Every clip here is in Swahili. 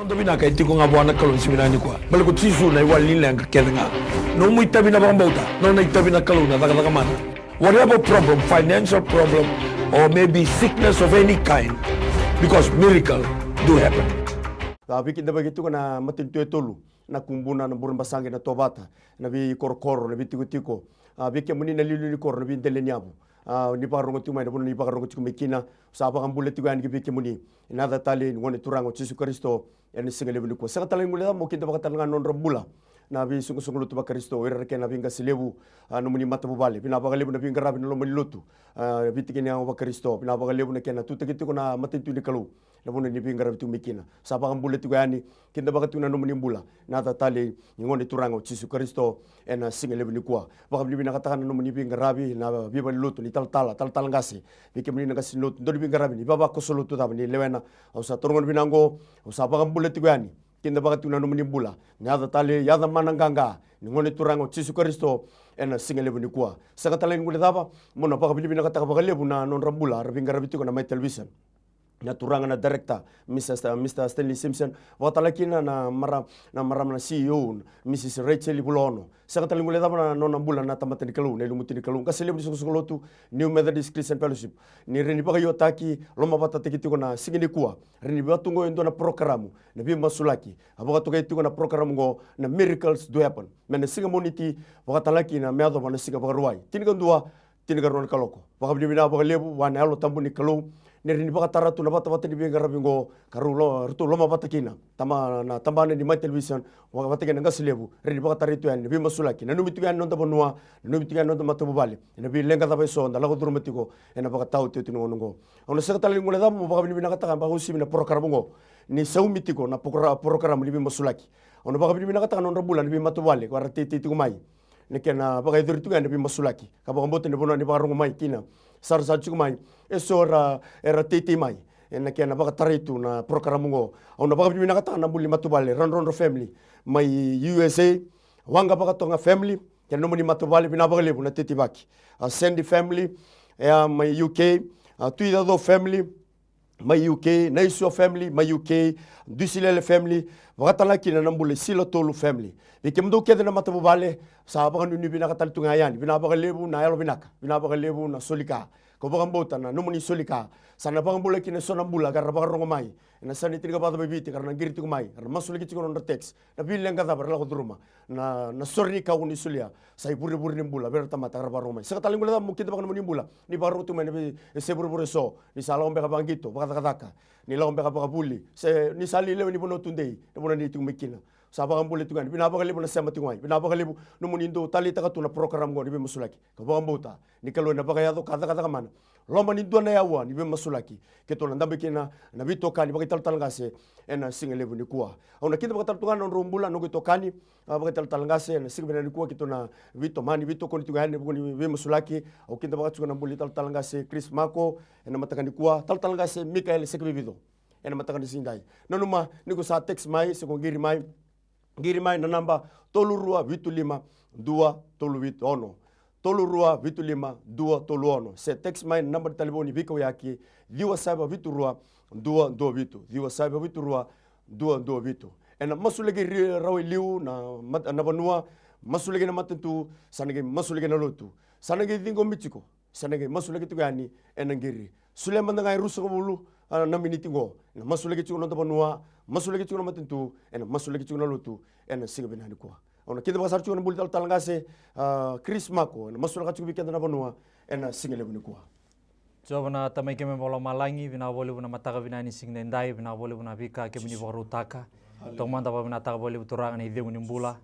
Nonto bina kay tiko nga buwan kalon si binani ko. Balik ko tisu na iwal nila ang kakenga. No mo itabi na bang bauta. No na itabi na kalon na taka mana. Whatever problem, financial problem or maybe sickness of any kind, because miracle do happen. Tapi kita begitu kana matin tulu na kumbuna na burun basangi na tobata na bi korkoro na bi tiko. Bi ke muni na lilu ni kor na bi nyabu. Ni parongo tu mai na ni parongo tu mekina sa pa kambule tu kan bi ke muni. Nada tali ngone turango Yesus Kristo en singale bi ko. Sa tali ngule mo kinta bakata ngan non rambula. Na bi sungu lutu ba Kristo ira ke na bi ngasilebu no muni mata bubale. Bina ba lebu na bi ngarabi no muni lutu. Bi tikini ang ba Kristo. Bina ba lebu na kena tu tikiti ko na matin tu ni kalu. Na muni ni bi ngarabi tu mekina. Sa pa kambule tu gani kinta bakatu na no muni bula. Nada tali ngone turango Yesus Kristo en singale bi ko. Ba kabli bina katakan no muni bi ngarabi na bi ba lutu ni tal ngasi. Bi ke muni ngasi lutu do bi ngarabi ni baba ko solutu ta ni lewena. O sa torongon binango o sa pa kambule tu gani. Kinda bakatu na no muni bula. Nada tali yada mananganga ni ngone turango Yesus Kristo en singale bi ko. Sa katalen ngule daba mo na pa kabli bina kataka ba lebu na non rambula rabbi ngarabi tu ko na MaiTV. Na turanga na director Mr. Stanley Simpson watalakina na maram na CEO Mrs. Rachel Bulono sakatali ngule daba na nambula na tamatani kalu na lumutini kalu kasele bi sukulotu New Methodist Christian Fellowship ni reni ba yo taki loma bata tikiti ko na singini kuwa reni ba tungo ndo na programu na bi masulaki abaga to kay na programu go na miracles do happen mena singa moniti watalaki na meado na singa bagruai tiniga ron kaloko baka bina ba lebu wana alo tambuni kalu Neri baka taratu na bata ni binga rabingo karulo rutu loma bata kina tama ni MaiTV wa bata kina ngasilebu reni baka taritu yan bi masulaki na numitu yan nonta bonua numitu yan nonta matubali na bi lenga ta beso na lago durumetigo ena baka tau te tinongo ona sekatali ngule dam baka bina kata ba usi na programungo ni saumitiko na program ni bi masulaki ona baka bina kata non rabula ni bi matubali kwa ratiti tigumai nekena baka iduritu yan bi masulaki kabaka mbote ni bona ni baka mai kina sarsa chumai esora era titi mai ena kena baka taritu na programungo ona baka bina kata na buli matubale ron family mai USA wanga baka tonga family kena no muni matubale bina baka lebu na titi baki Sandy family mai UK tuida do family mai UK Naisua family mai UK Dusilele family wakatala kina nambule silo tolu family bikemdo kede na matubale sa baka nuni bina kata tunga yani bina baka lebu na yalo binaka bina baka lebu na solika ko baka mbota na numuni solika sana baka mbula kina sonambula karena baka rongo mai na sani tiriga bata bibiti karena giriti ko mai karena masuliki tiko no text na bilenga da barla ko duruma na sorri ka uni sulia sai buri nimbula berta mata karena rongo mai sakataling bula mukita baka numuni bula ni baru tu mai ni se buri so ni sala ombe ka bangito baka taka ni la ombe ka baka buli se ni sali le ni bono tundei na bono ni tu mikina saba kambule tugan binabaka lebu na sema tingwai binabaka lebu no munindo tali taka tuna program go ni be masulaki ka bambuta ni kalo na baka yado kada kamana loma ni dona yawa ni be masulaki keto na ndambe kina na bitoka ni baka tal ngase ena singa lebu ni kuwa ona kinda baka tal no rumbula no tokani baka tal ngase na singa ni kuwa keto na vito mani vito ko ni tugan ni be masulaki o kinda baka tsuga na buli tal ngase Chris Mako ena mataka ni kuwa tal ngase Mikaele Sekivivico ena mataka ni sindai nanuma ni ko sa text mai se ko giri mai na namba tolurua vitu lima dua tolu vitu ono tolurua vitu lima dua tolu ono se text mai namba telefoni viko yaki diwa saba vitu rua dua vitu diwa saba vitu rua dua vitu ena masulegi rawi liu na banua masulegi na matentu sanege masulegi na lotu sanege dingo michiko sanege masulegi tugani ena giri Suleman ngai rusa ko bulu na miniti go na masulegi chuno na banua masulegi chuno matentu ena masulegi chuno lotu ena siga benani ko ona kita basar chuno buli tal ngase Chris Mako na masulegi chuno bikenda na banua ena singa lebuni ko Coba na tamai keme bola malangi bina boleh buna mataka bina ni sing nendai bina boleh buna bika keme ni baru taka tong manda ba bina taka boleh buturangan ni dengu nimbula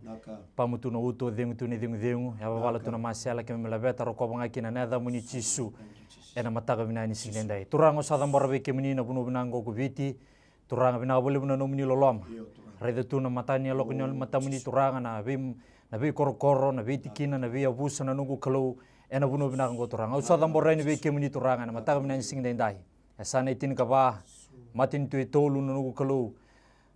pamutu no uto dengu tu ni dengu ya bala tu na masiala keme melabeta roko banga kina nada muni chisu ena mataka bina ni sing nendai turango sadam barabe keme ni na bunu bina ngo kubiti turanga bina boleh buna no muni lolom rede tu na matani lo kunyo matamuni turanga na bi korokoro na bi tikina na bi abusa na nungu kalau ena bunu bina ngo turanga usa dambore ni be kemuni turanga na mataka bina sing dendai esana itin ka ba matin tu tolu nungu kalau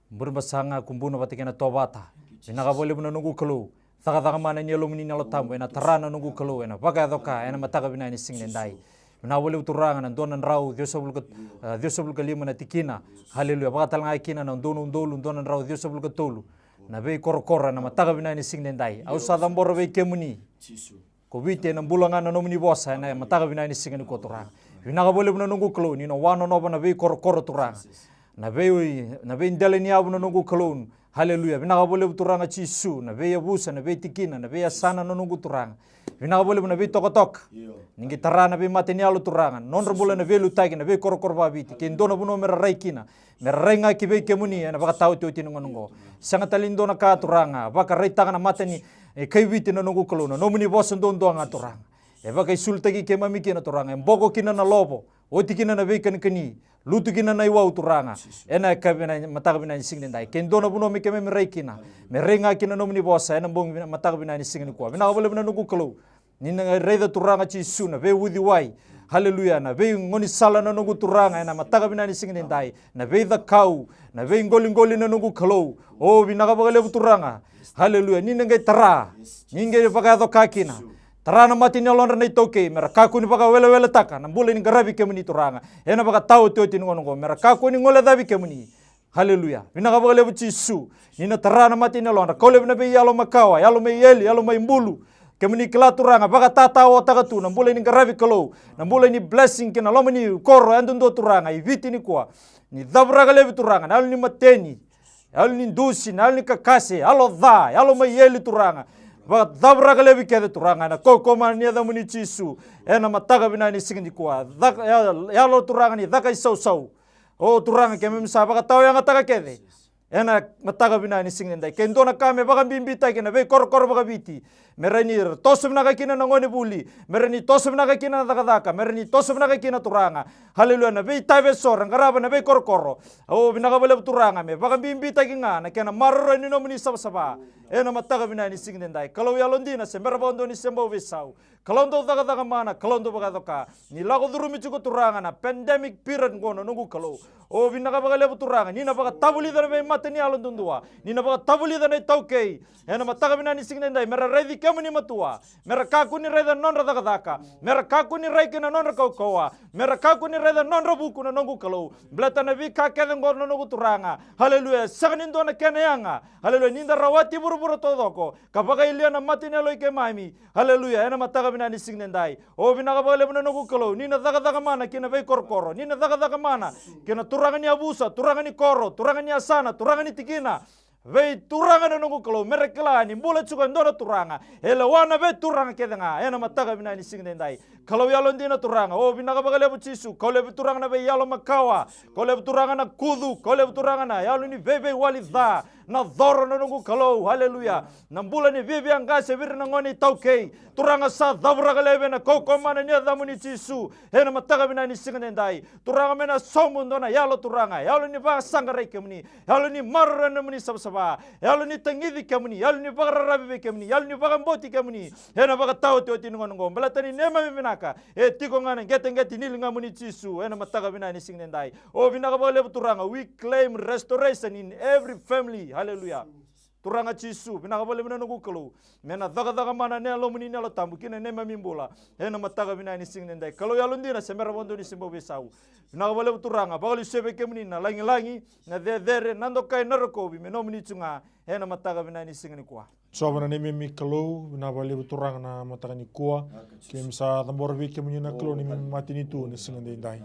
berbasanga kumbuna batikena tobata bina ka boleh bina nungu kalau taka mana ni lo muni nalo tambo ena tarana nungu kalau ena baga doka ena mataka bina sing dendai Vina boleh uturanga na donan rau Dios sabul ka lima na tikina. Haleluya. Baka talangai kina na donan dolu donan rau Dios sabul ka tolu. Na vei korokora na mataga vina ni singnendai. Au sadamboro vei kemuni. Ko vite na bulanga na nomini bosa na mataga vina ni singni ko turanga. Vina ka boleh na nungu klo ni no wano no na vei korokoro turanga. Na vei ndele ni abu na nungu klo. Haleluya. Vina ka boleh turanga Jisu na vei abusa na vei tikina na vei asana na nungu turanga. Vina ka boleh na vei tokotok. Ningi tara na vei mateni alu turanga. Non rebula na vei lutaki na vei korokoro babiti. Kendona buno mera raikina. Mera rainga ki vei kemuni na baka tau te tinu ngongo. Sanga talindo na ka turanga. Baka raitanga na mateni kai viti na nungu kaluna. Nomuni bosan dondo nga turanga. Baka isultagi ke mamiki na turanga. Mboko kina na lobo. Oti kina na vei kani. Lutu kina na iwau turanga. Ena kabina mataga bina ni singni dai. Kendona buno mi keme merai kina. Merenga kina nomuni bosa ena bong mataga bina ni singni kwa. Bina kabole bina nungu kalu. Nina reida turanga Jisu na vei wudi wai. Haleluya na vei ngoni sala na nungu turanga ena mataga bina ni singni dai. Na vei da kau. Na vei ngoli na nungu kalu. Oh bina kabole turanga. Haleluya nina ngai tara. Ninge pagado kakina. Tara na mati ni alonra na itoke, mera kaku ni baka wele taka, na bule ni garabi kemuni turanga. Ena baka tau te oti ngongo, mera kaku ni ngole dabi kemuni. Haleluya. Vina ka baka lebu Jisu. Nina tara na mati ni alonra. Kau lebu na be yalo makawa, yalo me yeli, yalo me imbulu. Kemuni kila turanga, baka tata o takatu, na bule ni garabi kalau, na bule ni blessing kina loma ni koro andundo turanga, iviti ni kwa. Ni dabra ka lebu turanga, na ni mateni, yalo ni dusi, na ni kakase, yalo dha, yalo me yeli turanga. Baka dabra ka lebi kede turanga na koko mania da muni Jisu ena mataga bina ni singni kwa yalo turanga ni daka isau o turanga ke memsa baka tau yang ataka kede ena mataga bina ni singni dai kendo na kame baka bimbita kena be kor baka biti merani tosum na kina na ngone buli merani tosum na kina na daka merani tosum na kina turanga haleluya na be tabe sorang garaba na be kor o bina ka bele turanga me baka bimbita kinga na kena marro ni no muni saba ena mataga bina ni singni dai kalau ya londina se merbondo ni sembo vesau kalau ndo daga mana kalau ndo baka doka ni lago durumi cuko turanga na pandemic period ngono nungu kalau o bina ka baka lebu turanga ni na baka tabuli da be mateni alon dundua ni na baka tabuli da na tauke ena mataga bina ni singni dai mera ready kemuni matua mera kaku ni reda non daga daka mera kaku ni raike na non kaukawa mera kaku ni reda non buku na nungu kalau blata na vi ka keden ngono nungu turanga haleluya sagnindo na kenayanga haleluya ninda rawati buru todoko kapaka ilia na matini aloi ke mami haleluya ena mataga bina ni singnendai o bina ka bale bina nugu kalau nina daga mana kina vei korkoro nina daga mana kina turanga ni abusa turanga ni koro turanga ni asana turanga ni tikina vei turanga na nungu kalau merekla ni bula cuka ndona turanga ele wana vei turanga kedenga ena mataga bina ni singnendai kalau yalo ndina turanga o bina ka bale bu Jisu kau lebu turanga na vei yalo makawa kau lebu turanga na kudu kau lebu turanga na yalo ni vei walidha na dhoro na nungu kalau haleluya na bula ni vivi angase vir na ngoni taukei turanga sa dabra kalebe na koko mana ni adamu ni Jisu ena mataga bina ni singnendai turanga mena somundo na yalo turanga yalo ni ba sangare kemni yalo ni marra na muni sabsaba yalo ni tangidi kemni yalo ni ba rabi kemni yalo ni ba mboti kemni ena ba tau te oti ngongo belatani nema minaka e tiko ngana ngeti nilinga muni Jisu ena mataga bina ni singnendai o bina ka bale turanga we claim restoration in every family haleluya turanga Jisu bina ka bale bina nugu kalau mena daga mana ne alo muni ne alo tambu kina ne mamimbola ena mataga bina ni singnendai kalau ya lundina semera bondo ni sembo besau bina ka bale turanga bakali sebe kemni na langi na dere nando kai narokobi meno muni chunga ena mataga bina ni singni kwa Sobra ni mimi kalau na bale turanga na mataga ni kwa kemsa tambor vi kemni na kalau ni matini tu ni singnendai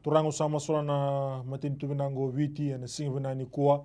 turanga sama sola na matini tu binango viti na singna ni kwa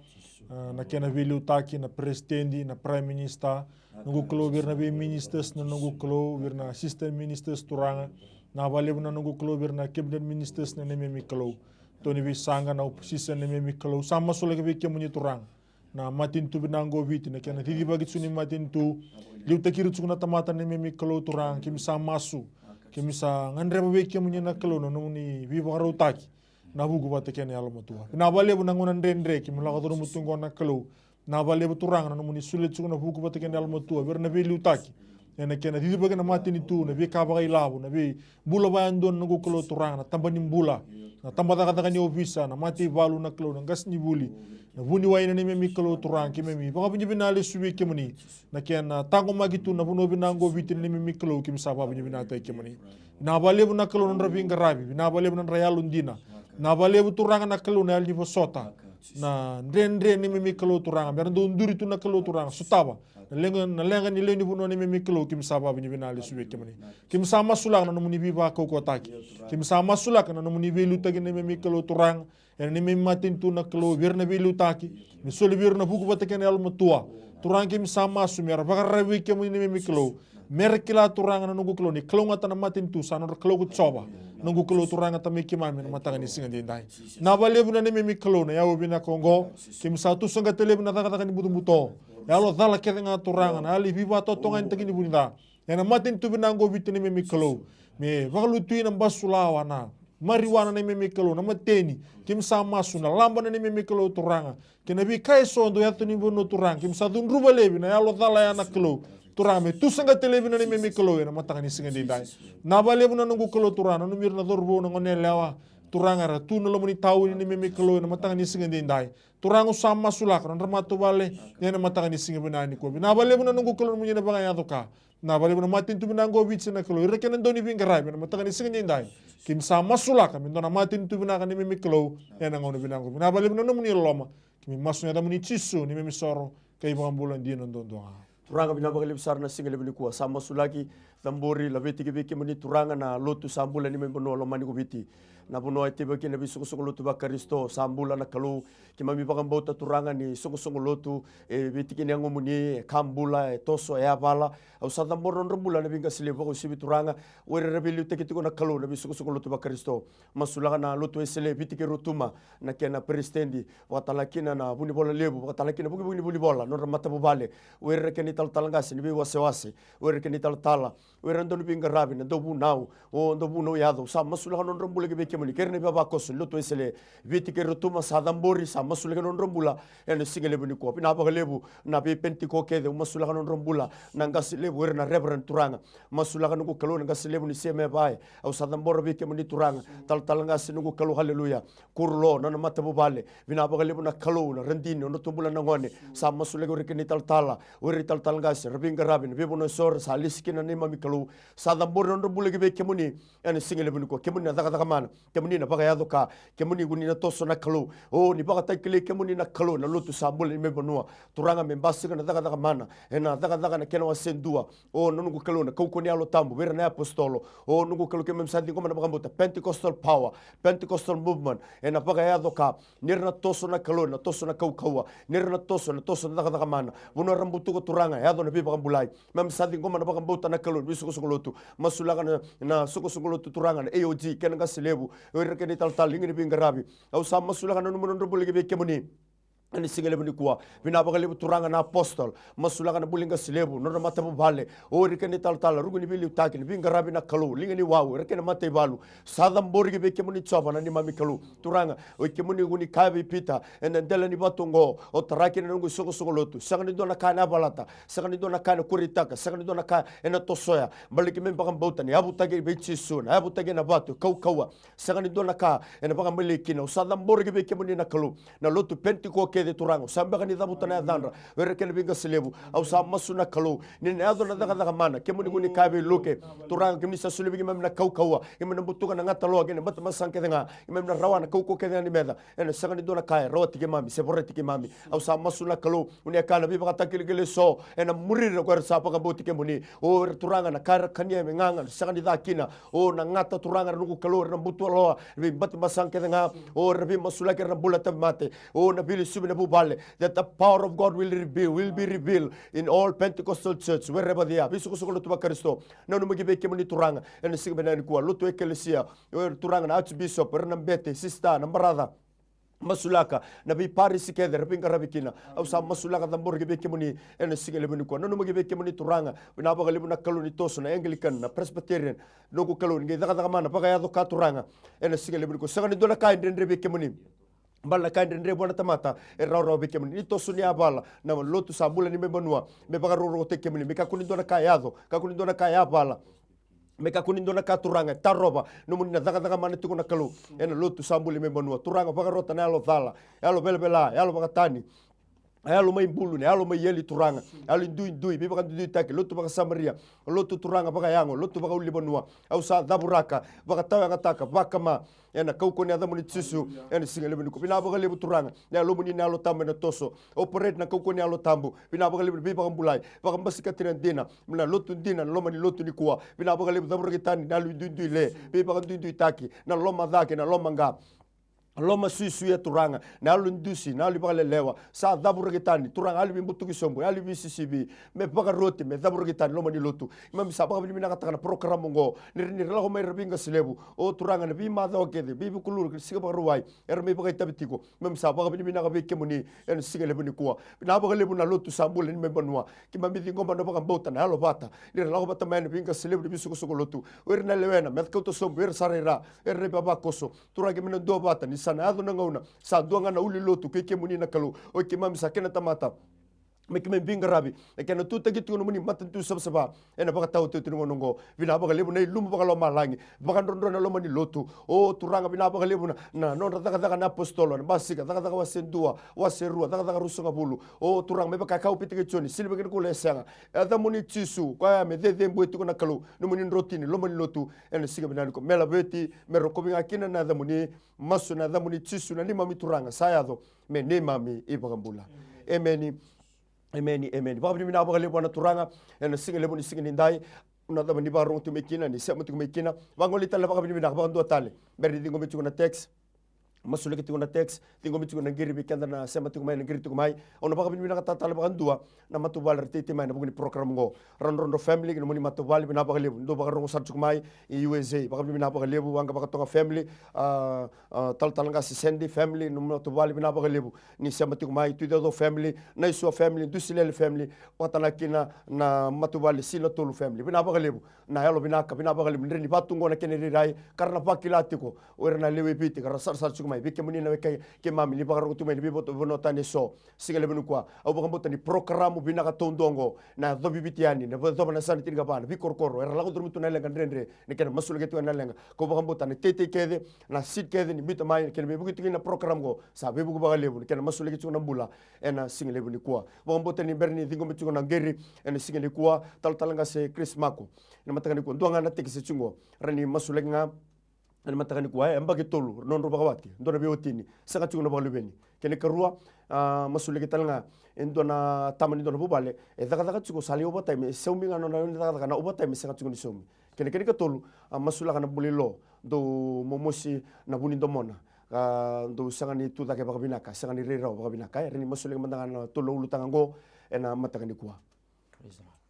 na kena vili utaki na presidendi na prime minister nungu kalau bir na be ministers na nungu kalau bir na assistant ministers turanga na bale na nungu kalau bir na cabinet ministers na mimi kalau to ni sanga na opposition na mimi kalau sama sola ke kemuni turanga na matin tu binango viti na kena tidi bagit suni matin tu liu takiru tsukuna tamata na mimi kalau turanga kimisa masu kimisa ngandre be kemuni na kalau no ni viva utaki na bugu bata kene alo matua na bale bu nanguna ndendre ki mula kadoro mutungo na kalau na bale bu turanga na muni sulit na bugu bata kene alo matua ver na be liutaki ena kena didi baga na matini tu na be ka baga ilabu na be bula bayandon na kalau turanga na tambani bula na tambata kata kani ofisa na mati valu na kalau na gas ni buli na buni waina ni memi kalau turanga ki memi baga bunyi binali suwi ki muni na kena tango magitu na buno binango vitin ni memi kalau ki misaba bunyi binata ki muni Binabalebu na kalau nandra vingarabi, binabalebu nandra yalundina. Nabalebu turanga na kalau na yalni sota. Na ndre ni mimi kalau turanga, meron do nduri tu na kalau turanga sutaba. Na lenga ni leni buno ni mimi kalau kim saba bini binali suwe kemani. Kim sama sulak na numuni biba kau kotaki. Kim sama sulak na numuni belu tagi ni mimi kalau turanga. Ni mimi matin tu na kalau bir na belu taki. Ni soli bir na buku bataken el matua. Turang kim sama sumera bakarawi kemani ni mimi kalau. Merkila turanga na nunggu kalau ni kalau ngata na matin tu sana kalau ku coba. Nunggu kalau turanga ta miki mami na matanga ni singa dindai. Na balebu na ni mimi kalau na yawo bina kongo. Kim satu sanga telebu na taka ni buto. Ya Allah dala kete nga turanga na ali viva to tonga intagi ni bunida. Ya na matin tu binango bitu ni mimi kalau. Me bakalutuin ang basulawa na. Mariwana ni mimi kalau na mateni. Kim sama suna lamba na ni mimi kalau turanga. Kinabi kai sondo yato ni buno turanga. Kim sadun rubalebi na ya Allah dala ya na kalau. Turame tu sanga telebi na ni mimi kalau na matanga ni singa dindai. Na balebu na nunggu kalau turanga numir na dorbo na ngone lewa. Turanga ra tu na lamuni tau ni mimi kalau na matanga ni singa dindai. Turango sama sulak na ramato bale na matanga ni singa binani ko. Na balebu na nunggu kalau na bangaya to ka. Na balebu na matin tu binango bitsi na kalau. Ireke na doni bingarai na matanga ni singa dindai. Kim sama sulak kami na matin tu binaka ni mimi kalau na ngono binango. Na balebu na numuni loma. Kimi masunya da muni chisu ni mimi soro kay mga bulan di nondondoa. Turanga binabakali besar na singa lebini kuwa sama sulaki tambori labeti kibiki muni turanga na lotu sambula ni membono lomani kubiti na bono ite baki na bisuko lotu bakaristo sambula na kalu kimami bakambota turanga ni suko lotu biti kini ango muni kambula toso ya bala au sadamboro nrombula na binga sile bako sibi turanga were rebeli tekitiko na kalu na bisuko lotu bakaristo masulaka na lotu esele biti ke rutuma na kena peristendi watalakina na buni bola lebu watalakina buni bola no ramata bubale were keni talangasi ni biwa sewase were keni tala were ndonu binga rabi na dobu nau o dobu no yado sa masulaka no nrombula ke beke muni kerne baba kosu lotu esele biti ke rutuma sadambori sa masulaka no nrombula ene singele buni ko pina ba lebu na be penti ko kede masulaka no nrombula na ngasi lebu were na reverend turanga masulaka no kalo na ngasi lebu ni seme bae au sadamboro beke muni turanga talangasi no kalo haleluya kurlo na mata bubale bina ba lebu na kalo na rendino no tumbula na ngone sa masulaka were keni tala were talangasi rabinga rabin bebo no sor sa liskina ni mami kalo sadamboro no nrombula ke beke muni ene singele buni ko kemuni na daga mana kemuni na baga yado ka kemuni guni na toso na kalo o ni baga taikile kemuni na kalo na lutu sambule ni mebonua turanga membasi na daga mana ena daga na kena wasendua o nungu kalo na kauko ni alo tambo vera na apostolo o nungu kalo ke memsadi ngoma na bagambuta pentecostal power pentecostal movement ena baga yado ka nirna toso na kalo na toso na kaukawa nirna toso na daga mana bono rambutu ko turanga yado na biba kambulai memsadi ngoma na bagambuta na kalo bisuko lotu masulaka na suko lotu turanga na AOG kena ngasilebu wera keni tal ingini bingarabi au sa masulaka na numero ndobule ke beke muni ani singele buni kuwa binabakali turanga na apostol masulaka na bulinga silebu no mata bale o rikeni tal ruguni bili utaki bingarabi na kalu lingani wawu rekeni mate balu sadam borgi beke muni choba na ni mami kalu turanga o kemuni guni kabi pita endela ni batungo o taraki na nungu soko lotu sangani dona kana balata sangani dona kana kuritaka sangani dona ka ena tosoya baliki men bakam bauta ni abu tagi bechi suna abu tagi na batu kawa sangani dona ka ena bakam miliki na sadam borgi beke muni na kalu na lotu pentiko de turango samba kani dabuta na dandra were ken binga selebu au sa masuna kalu ni na ado na daga mana kemuni guni kabe loke turango kemni sa sulebi kemem na kaukawa kemem butuka na ngata lo kene bat masan kedenga kemem na rawana kauko kedena ni meda ene sagani dona kai roti ke mami seboreti ke mami au sa masuna kalu uni kana bi baka takile so ena murira ko sa paka buti kemuni o turanga na kar kania menganga sagani dakina o na ngata turanga nuku kalu na butu lo bi bat masan kedenga o rebi masula ke na bulata mate o na bili subi that the power of God will be revealed in all Pentecostal church wherever they are. Bisuko to Bakaristo. No mugibe kemuni turanga and sigmena kuwa lutu ekelesia turanga na archbishop renambete sister na brother masulaka na bi paris together pinga rabikina au sa masulaka da borge be kemuni en sigele buni ko no mugibe kemuni turanga na bagali buna kaluni toso na anglican na presbyterian no ko kaluni ngi daga mana baga ya do ka turanga en sigele buni ko sagani dona ka ndendre be kemuni bala kain rendre bona tamata raro be kemuni ni tosu ni abala na lotu sambula ni mebanua me bagaroro te kemuni me kakuni dona kayado kakuni dona kaya bala me kakuni dona katuranga taroba no munina daga mana tuko na kalu ena lotu sambuli me banua turanga bagarota na alo dala alo belbela alo bagatani Alo mai bulu ne alo mai yeli turanga alo indui be baka indui take lotu baka Samaria lotu turanga baka yango lotu baka ulibanua au sa daburaka baka tawa kataka baka ma ena kauko ne adamu ni tsusu ena singale bini ko bina baka lebu turanga ne alo muni ne alo tambe na toso operate na kauko ne alo tambu bina baka lebu be baka mbulai baka mbasika tirandina mina lotu ndina na loma ni lotu ni kuwa bina baka lebu daburaka tani na alo indui le be baka indui taki na loma dhake na loma nga loma suisu ya turanga na alu ndusi na alu baka lewa sa dabura kitani turanga alu bimbutu kisombo alu BCCB me baka roti me dabura kitani loma ni lotu imam sa baka bimina kataka na program ngo ni la homa irabinga silebu o turanga na bima da okede bibu kulur siga baka ruwai erme baka tabitiko imam sa baka bimina ka beke muni en siga lebu ni kuwa na baka lebu na lotu sambule ni membanua kimam bithi ngomba no baka mbota na alo bata ni la homa tamane binga silebu bisu ko lotu wer na lewena me kauto sombo wer sarera erre baba koso turanga mina do bata ni sana ado na ngauna sa duanga na uli lotu ke muni na kalu o ke mami sa kena tamata me ke binga rabi e ke na tu tagi tu no muni matan tu sab e na baka tau tu ngongo vina baka lebu nei lumu baka lo malangi baka ndro na lo mani lotu o turanga vina baka lebu na non daga na apostolo na basika daga wasendua waserua daga rusunga bulu o turanga me baka kau pitike choni silbe ke ko lesanga ada muni tisu kwa me de mbueti ko na kalu no muni rotini lo mani lotu e na siga binani ko mela beti me rokobinga kina na da muni masu na da muni tisu na lima mituranga sayado me ne mami ibagambula Emeni. Bapa ni mina baka lebu na turanga na singa lebu ni singa nindai na da ni barong tu mekina ni sema tu mekina wangoli tala baka ni mina baka ndo tale beri dingo metu na text masule ke na text dingo metu na ngiri bikanda na sema tu mai na ngiri tu mai ona baka ni mina kata tala baka ndua na matu bal rtete mai na bugni program ngo rondo family ni moni matu bal mina baka lebu ndo baka rongo sartu mai i USA baka ni mina baka lebu wanga baka tonga family talanga sendi family no matu bal mina baka lebu ni sema tu mai tu do family na isu family du silele family watana kina na matu bal silo tolu family mina baka lebu na helo bina baka lebu ni batungo na kene rai karna pakilatiko werna lewe piti karna sartu mai bike muni na ke mami ni baka tu mai ni boto bonotane so sigale benu kwa au baka botani programu bina ka tondongo na do bibitiani na do na sani tinga bana bikorkoro era lago durmitu na lenga ndrendre ni kena masule ke tu na lenga ko baka botani tete kede na sit kede ni bita mai kena bebu tu na program go sa bebu baka lebu ni kena masule ke tu na bula ena sigale benu kwa baka botani berni dingo mitu na ngeri ena sigale kwa talanga se Chris Mako na matanga ko ndonga na tekise chungo rani masule nga ani mataka ni kuwa embage tolu non roba wati ndona biotini sanga chungo na balubeni kene karua masule kitalanga endona tamani ndona bubale e daga chungo sali obata me seumi ngano na daga na obata me sanga chungo ni seumi kene ka tolu masula kana bulilo do momosi na buni ndomona do sanga ni tu daga bakabinaka sanga ni rera bakabinaka reni masule mandanga na tolu ulutanga ngo ena mataka ni kuwa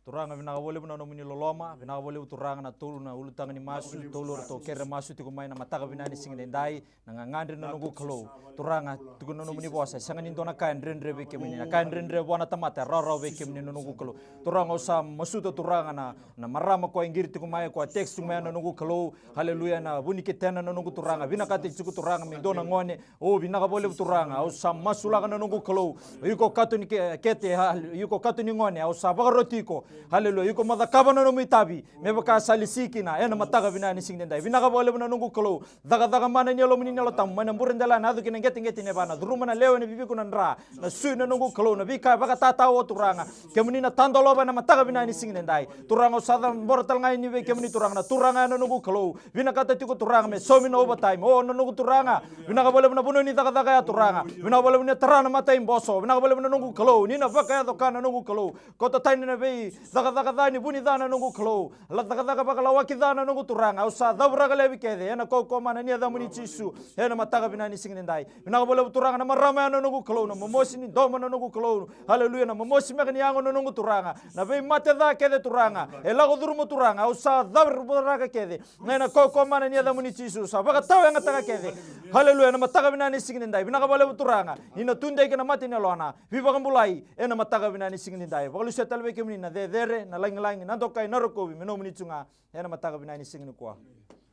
turanga vina wole buna no muni loloma vina wole turanga na tolu na ulutanga ni masu tolu to kere masu tiko mai na mataka vina ni singne ndai na ngandre na nungu klo turanga tiko no muni bosa sanga ni dona ka ndrendre be kemini na ka ndrendre bona tamata raro be kemini no nungu klo turanga usa masuto turanga na marama ko ingiri tiko mai ko text mai na nungu klo haleluya na buni ketena na nungu turanga vina ka tiko turanga mi dona ngone o vina ka wole turanga usa masula na nungu klo yuko katuni kete yuko katuni ngone usa bagarotiko haleluya yuko madakaba no mitabi mebaka salisikina ena mataga vina ni singne ndai vina ka bole buna nungu klo daga mana ni lo mini lo tam mana burendala na du ngeti ne bana druma na lewe ne bibi kuna ndra na su na nungu klo na bika baka tata o turanga kemuni na tandolo bana mataga vina ni singne ndai turanga sada bortal ngai ni be kemuni turanga na nungu klo vina kata tiko turanga me somi no overtime o na nungu turanga vina ka bole buna buno ni daga ya turanga vina bole buna tarana mata imboso vina ka bole buna nungu klo ni na baka ya dokana nungu klo kota taini na be daga dani buni dana nungu klo la daga baka la waki dana nungu turanga usa dabra ka lebi kede ena ko mana ni adamu ni chisu ena mataga vina ni singne ndai vina ka bole turanga na marama na nungu klo na momosi ni doma na nungu klo haleluya na momosi me yango na nungu turanga na be mate da kede turanga ela go durmo turanga usa dabra ka kede ena ko mana ni adamu ni chisu sa baka tawe nga taga kede haleluya na mataga vina ni singne ndai vina ka bole turanga ina tunde ke na mati ne lona viva kambulai ena mataga vina ni singne ndai bolu setalwe ke na dere na lang na dokai na rokobi meno muni tsunga ena mataga vina ni singne kwa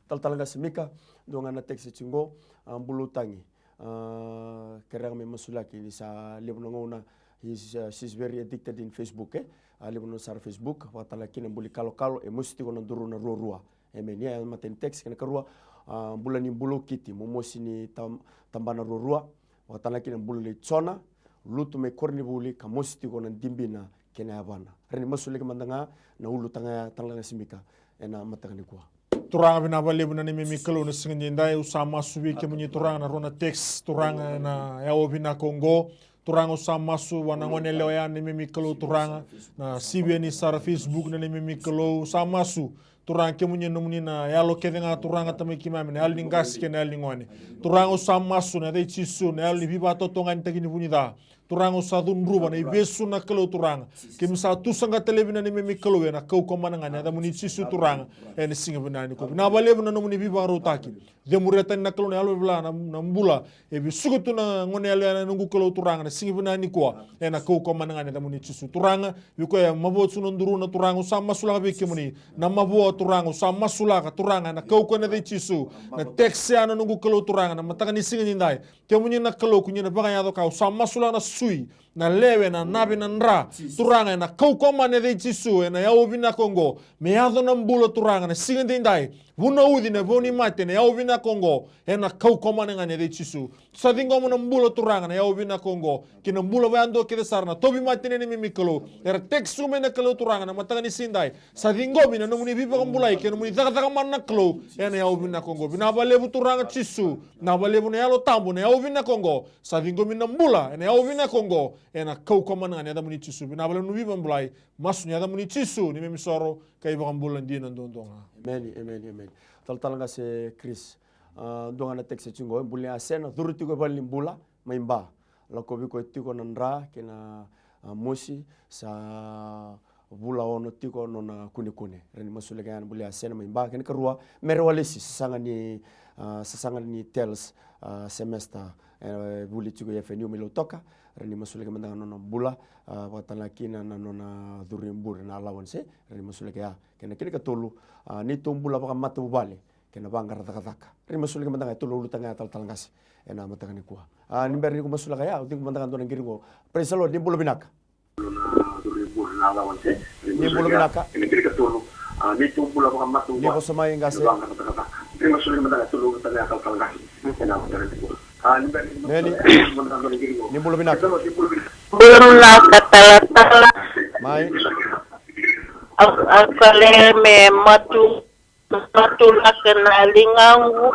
talanga semika donga na teksi chingo bulu tangi kerang me masulaki ni sa lebno ngona she's very addicted in Facebook lebno sar Facebook watalaki na buli kalo e musti ko na duru na rua emeni ya maten text kana karua bulani bulu kiti momosi ni tambana rua watalaki na bulu le tsona lutu me korni buli kamosi tiko na dimbina kena yabana reni masule mandanga na ulu tanga talanga simika ena matagani kwa turanga bina bale bina ni mimi kalo na singa ndai usama subi ke munyi turanga na rona text turanga na yao bina Kongo turanga usama su wanangone leo ya ni mimi kalo turanga na CBN sara Facebook na ni mimi kalo usama su turanga ke munyi no munyi na yalo ke nga turanga tame kimame na alni ngas ke na alni ngone turanga usama su na dei chisu na alni biba to tonga ntaki ni bunida turanga sadun ruba na ibesu na kalo turanga kim sa tu sanga telebina ni mimi kalo na kau komana ngani ada muni chisu turanga ene singa bina ni ko na bale bina no muni biba rotaki de mureta na kalo na alo bla na mbula e bi sugutu na ngone alo na nungu kalo turanga na singa bina ni ko ena kau komana ngani ada muni chisu turanga biko ya mabo suno nduru na turanga sama sula be kimuni na mabo turanga sama sula ka turanga na kau ko na de chisu na texe ana nungu kalo turanga na mataka ni singa ndai ke muni na kalo kunya na banga ya do ka sama sula na sui na lewe na nabi na nra turanga na kau komane de chisu na yao bina Kongo me ado na mbula turanga na singa ndai vuna udi na voni mate na yao bina Kongo na kau komane ngane de chisu sa dingo mo na mbula turanga na yao bina Kongo kina mbula bando ke sarna tobi mate ni mimi kalo era texu me na kalo turanga na matanga ni sindai sa dingo bina no muni bipa mbulai ke no muni daga man na kalo na yao bina Kongo bina balebu turanga chisu na balebu na yalo tambo na yao bina Kongo sa dingo mina mbula na yao bina Kongo ena kau komana ngani ada muni chisu bina bale nubi bambulai masu ni ada muni chisu ni memi soro kai ba kambulan dia ndondonga amen talanga se Chris donga na texe chingo bulia sena duruti ko bali mbula maimba la ko biko tiko nandra kena mosi sa bula ono tiko nona kune reni masule kan bulia sena maimba kena kerua merwalesi sanga ni tells semester buli tiko ya fenyu milotoka reni masule ke mandanga nona bula watala kina na nona durimbur na allowance reni masule ke ya kena kini tolu ni tombula baka mata bubale kena bangara taka reni masule ke mandanga tolu lutanga talangasi ena matanga ni kuwa ni berni ko masule ka ya uting mandanga dona ngiringo praise the Lord ni bulu binaka durimbur na allowance ni bulu binaka kena kini tolu ni tombula baka mata bubale ni ko samay ngase reni masule ke mandanga tolu lutanga talangasi ena matanga ni kuwa Neni, ni bulu binaka. Belum lah kata-kata. Mai. Akale me matu la kenalingangu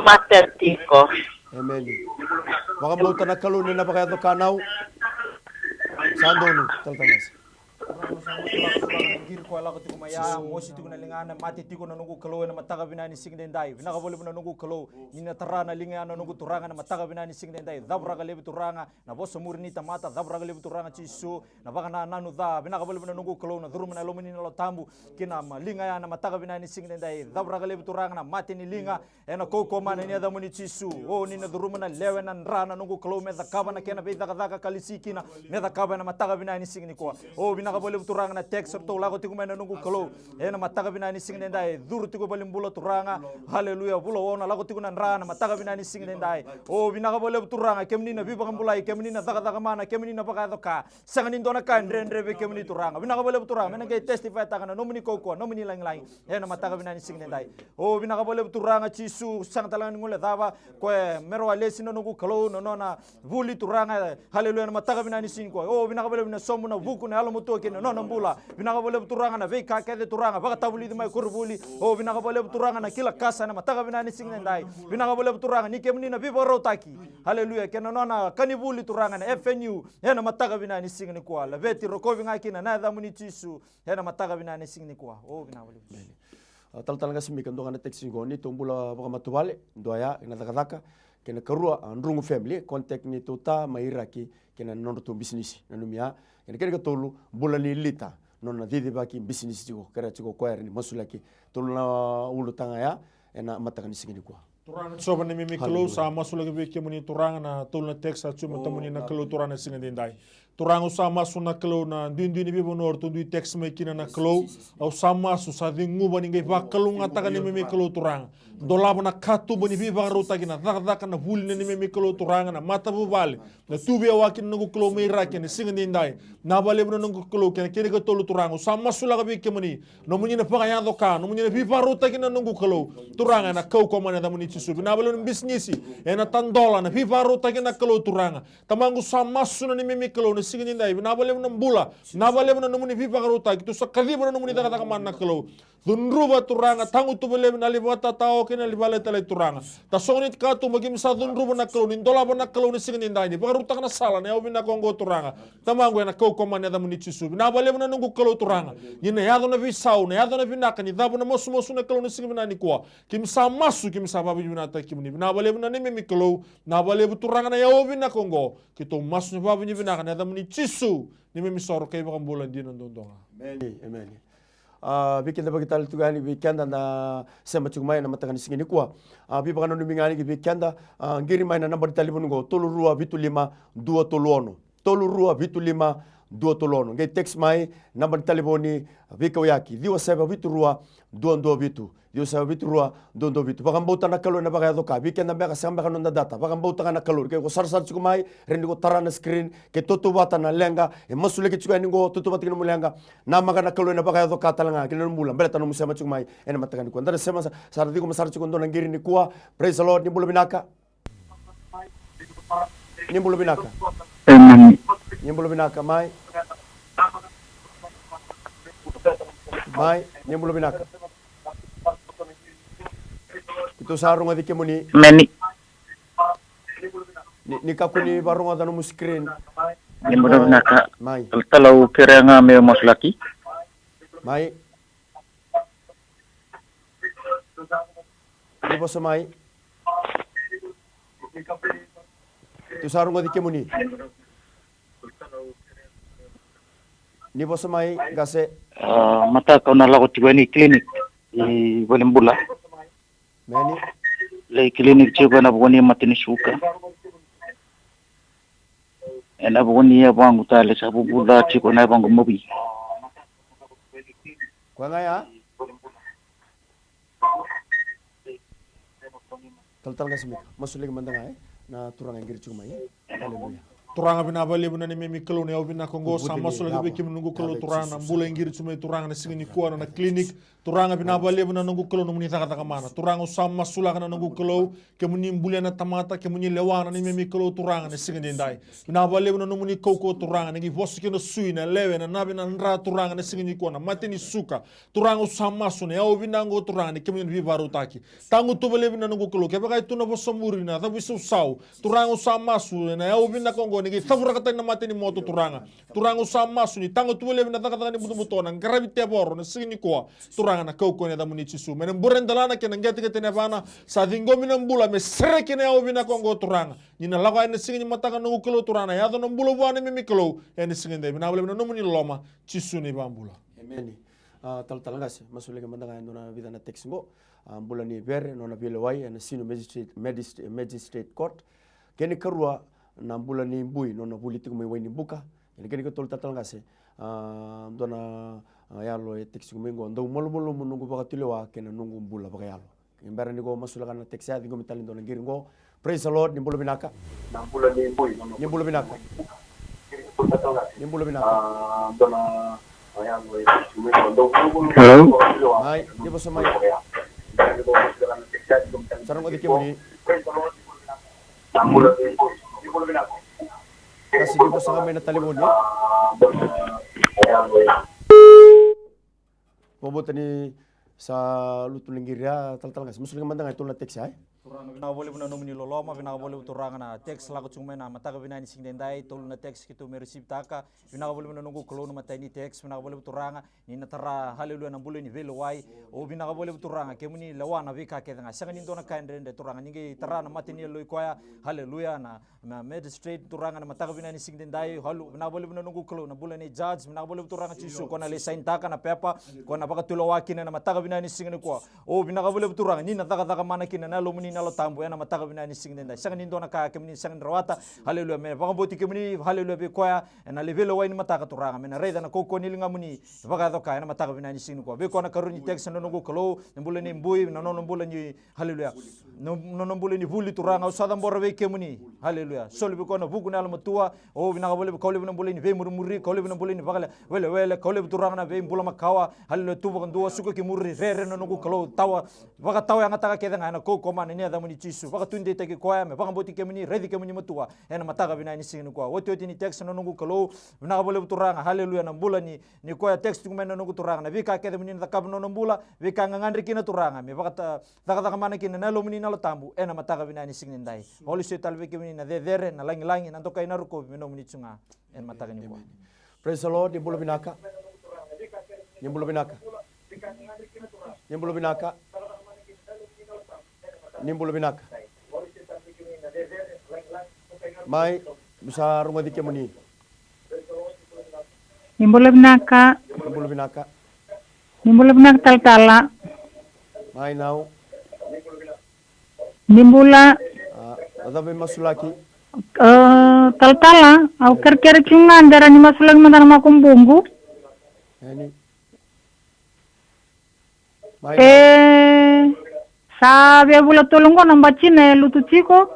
matatiko. Amen. Baka mo na kalunin na baka ito kanaw. Sandonu, taltangas. Gir ko ala ko tiku maya mosi tiku na lingana mati tiku na nungu kalo na mataga binani singdendai vina ka bole na nungu kalo ina tarana lingana nungu turanga na mataga binani singdendai dabra ka lebi turanga na boso murni tamata dabra ka lebi turanga chisu na baka na nanu da vina ka bole na nungu kalo na durumina lomini na lotambu kina malinga ya na mataga binani singdendai dabra ka lebi turanga na mati ni linga ena koko mana ni adamuni chisu o ni na durumina lewe na nrana nungu kalo meza kaba na kena beida ka kalisikina meza kaba na mataga binani singni kwa o vina ka bole turanga na text to lago tiku mena nungu kalo ena mataga binani singdendai duru tiku bole mbula turanga haleluya bulo wona lago tiku na nrana mataga binani singdendai o vina ka bole turanga kemni na biba kambulai kemni na daga mana kemni na baka doka sangani ndona ka ndre be kemni turanga vina ka bole turanga mena ke testify takana nomini koko nomini lang ena mataga binani singdendai o vina ka bole turanga chisu sang talangan ngule dava ko mero alesi no nungu kalo no nona vuli turanga haleluya mataga binani singko o vina ka bole na somu na buku na alo muto kene no mbula vina ka bole turanga na vei ka kede turanga baka tabuli di mai kurbuli o vina ka bole turanga na kila kasa na mataga binani singdendai vina ka bole turanga ni kemni na bibo rotaki haleluya kena nona kanibuli turanga na FNU ena mataga binani singni kwa la veti rokovi ngakina na dhamuni chisu ena mataga binani singni kwa o vina bole talanga simika ndo kana teksi ngoni tombula baka matubale ndoya ina dakadaka kena karua ndrungu family contact ni tota mairaki kena nondo to business nanumia kena kena tolu bula ni lita nona didi baki business tiko kera tiko kwa ni masulaki tolu na ulu tanga ya ena mataka ni singini kwa turanga soba ni mimi kalo sa masulaki beke muni turanga na tolu na teksa chuma tamuni na kalo turanga singini ndai turanga sa masu na kalo na duin bibo nor tu dui teks me kina na kalo au sa masu sa dingu bani ngai ba kalo ngata ni mimi kalo turanga dolaba na katu bani biba rota kina daka na vuli ni mimi kalo turanga na mata bu vale na tubi awakin nungu kalo me raki ni singini ndai na bale bno nungu kalo kina kene ka tolu turanga sa masu la beke muni no muni na panga ya doka no muni na biba rota kina nungu kalo turanga na kau ko mana da muni Jesu. Binabale ng bisnisi. Na tandola na piparo tayo na kalau turanga. Tamangu samasu na ni mimi kalau na sige ninday. Binabale mo ng bula. Binabale mo na numuni piparo tayo. Ito sa kalibo na numuni takatakaman na kalau. Dunruba turanga. Tangu tubele na libata tao kina libale talay turanga. Tasonit ka tu magim sa dunruba na kalau. Nindola ba na kalau na sige ninday. Pagarutak na sala na yaw binakongo turanga. Tamangu na kau komanya da muni Jesu. Binabale mo na nungu kalau turanga. Yina yado na visau na yado na vinaka ni dabo na mosu na kalau na sige binani kuwa. Kim sa masu kim sa babi binata kim ni binabale mo na ni mimi kalau na bale turanga na yaw binakongo. Kito masu ni babi ni binaka na da muni Jesu. Ni mimi soro kay bakang bulan din ang dondonga. Amen. Bikin dapat kita lihat ni weekend na sama cuma yang matakan sini kuah. Bi bakan nu mingani ki weekend ngiri main na number telefon go tolu rua bitu lima dua toluono. Tolu rua bitu lima dua toluono. Ngai text mai number telefon ni bika yaki. Diwa seba bitu rua dua bitu. Diwa seba bitu rua dua bitu. Bakan bauta na kalor na bakai doka. Weekend na beka samba kan na data. Bakan bauta na kalor. Kau sar cuma mai rendi ko tarana screen ke tutu bata na lenga. Masule ke cuma ningo tutu bata kina mulenga. Nama kan na kalor na bakai doka talanga kina mulam. Bela tanu musema cuma mai. Ena matakan ko. Ndara sema sar diko masar cuma ndona ngiri ni kuah. Praise the Lord ni bulu binaka. Ni bulu binaka. Amen. Ni bulu binaka mai. Mai ni bulu binaka. Itu sarung adi kemuni. Meni. Ni kakuni barung ada nomu screen. Ni mudah naka. Mai. Kalau kira nga may maslaki. Mai. Ni bosa mai. Itu sarung adi kemuni. Ni bosa mai gase. Mata kau nalakot juga ni klinik. Di Walembula. Meni. Lay klinik juga na bukan ni mati ni suka. Na bukan ni abang utale sa bubula chiko na abang gumabi. Kwa ngaya? Tal kasi masulig mandanga na turang ang gircho mai. Hallelujah. Turanga binabali mo na ni mimi kalau ni obina kongo sama sula di beki menunggu kalau turanga mbula ingir cuma turanga na singini kuana na klinik turanga binabali mo na nunggu kalau numuni taka mana turanga sama sula kana nunggu kalau kemuni mbula na tamata kemuni lewana ni mimi kalau turanga na singini dai binabali mo na numuni koko turanga ngi vosi kino sui na lewe na nabi na ndra turanga na singini kuana mati ni suka turanga sama sune ya obina ngo turanga ni kemuni bibaru taki tangu tubale bina nunggu kalau kebaka itu na bosamuri na tabi susau turanga sama sune na ya obina kongo nigi thavura kata na mati ni moto turanga sama suni tango tuwele na taka ni buto na gravite boro na sini kwa turanga na koko ni damu ni chisu menen buren dalana ke ngeti ke bana sa dingo minambula me sreke na obina kongo turanga ni na laga ni sini mataka no kulo turanga ya do no bulo bwana mi kulo en sini de na bole no muni loma chisu ni bambula Amen. Tal ngas masule ke mandanga ndona vida na texmo ambula ni ver no na bilewai en sino magistrate court keni karua na mbula ni mbui no na buli tiku mai ni buka ni keni ko tol tatal ngase dona yalo e teksi mengo ndo molo munungu baka tilewa kena nungu mbula baka yalo imbara ni go masula kana teksi adi go mitali dona giringo praise the Lord ni mbula binaka na mbula ni mbui ni mbula binaka ni mbula binaka dona yalo e teksi mengo ndo Hello. ai ni bosa mai sarang odi kemuni kasi di bosa kami na talibon niya. Pabuta ni sa lutuling girya tal ngas musuling mandang ito na text ay. Turanga binabole mo na numuni loloma binabole mo turanga na text lago cuma na mataga binani sing dendai tolu na text kitu me receive taka binabole mo na nungu kulo na matay ni text binabole mo turanga ni natara haleluya na bulo ni velo wai o binabole mo turanga kemuni lawana vika ke nga sanga nindo na kain rende turanga ningi tara na mati ni loy koya haleluya na magistrate turanga na mataga binani sing dendai halu binabole mo na nungu kulo na bulo ni judge binabole mo turanga chisu kona le sign taka na pepa kona baka tulo wakina na mataga binani sing ni ko o binabole mo turanga ni nataka mana kina na lomuni nalo tambo yana mataga binani sing dendai sanga nindo na ka kemuni sanga rawata haleluya me baka boti kemuni haleluya be koya na levelo wai ni mataga turanga me na reda na koko ni linga muni baka doka yana mataga binani sing ko be kona karuni text no nungu kalo mbule ni mbui na no mbule ni haleluya no mbule ni vuli turanga usada mbora be kemuni haleluya soli be kona buku na almatua o binaga bole ko le mbule ni ve murmuri ko le mbule ni bakala wele ko le turanga na ve mbula makawa haleluya tu baka ndo suka ki murri re no nungu kalo tawa baka tawa yang ataka kedanga na koko man ni mania da muni chisu baka tunde te ke koya me baka boti ke muni ready ke muni matua ena mataga bina ni singin kwa wote ni text no nungu kalau vina bole turanga haleluya na mbula ni koya text kumena nungu turanga na vika ke muni na kabno no mbula vika ngangandri kina turanga me baka taka mana kina na lo muni na lo tambu ena mataga bina ni singin dai holy spirit alve ke muni na dere na langi na toka ina ruko mino muni chunga ena mataga ni kwa Praise the Lord. Nimbula binaka. Mai bisa rumah dike muni. Nimbula binaka tal-tala. Mai now. Nimbula Adabe masulaki. Tal-tala. Au kira-kira cungan darah ni masulaki mandang makum bumbu. Ini. Sabe bula tolongo nambachine lutu chiko.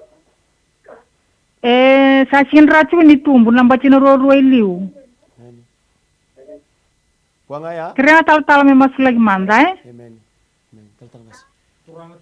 Sa sinrachu ni tumbu nambachine ro iliu. Kuanga ya. Kira tal-tala me masulaki manda Amen. Tal-tala mas.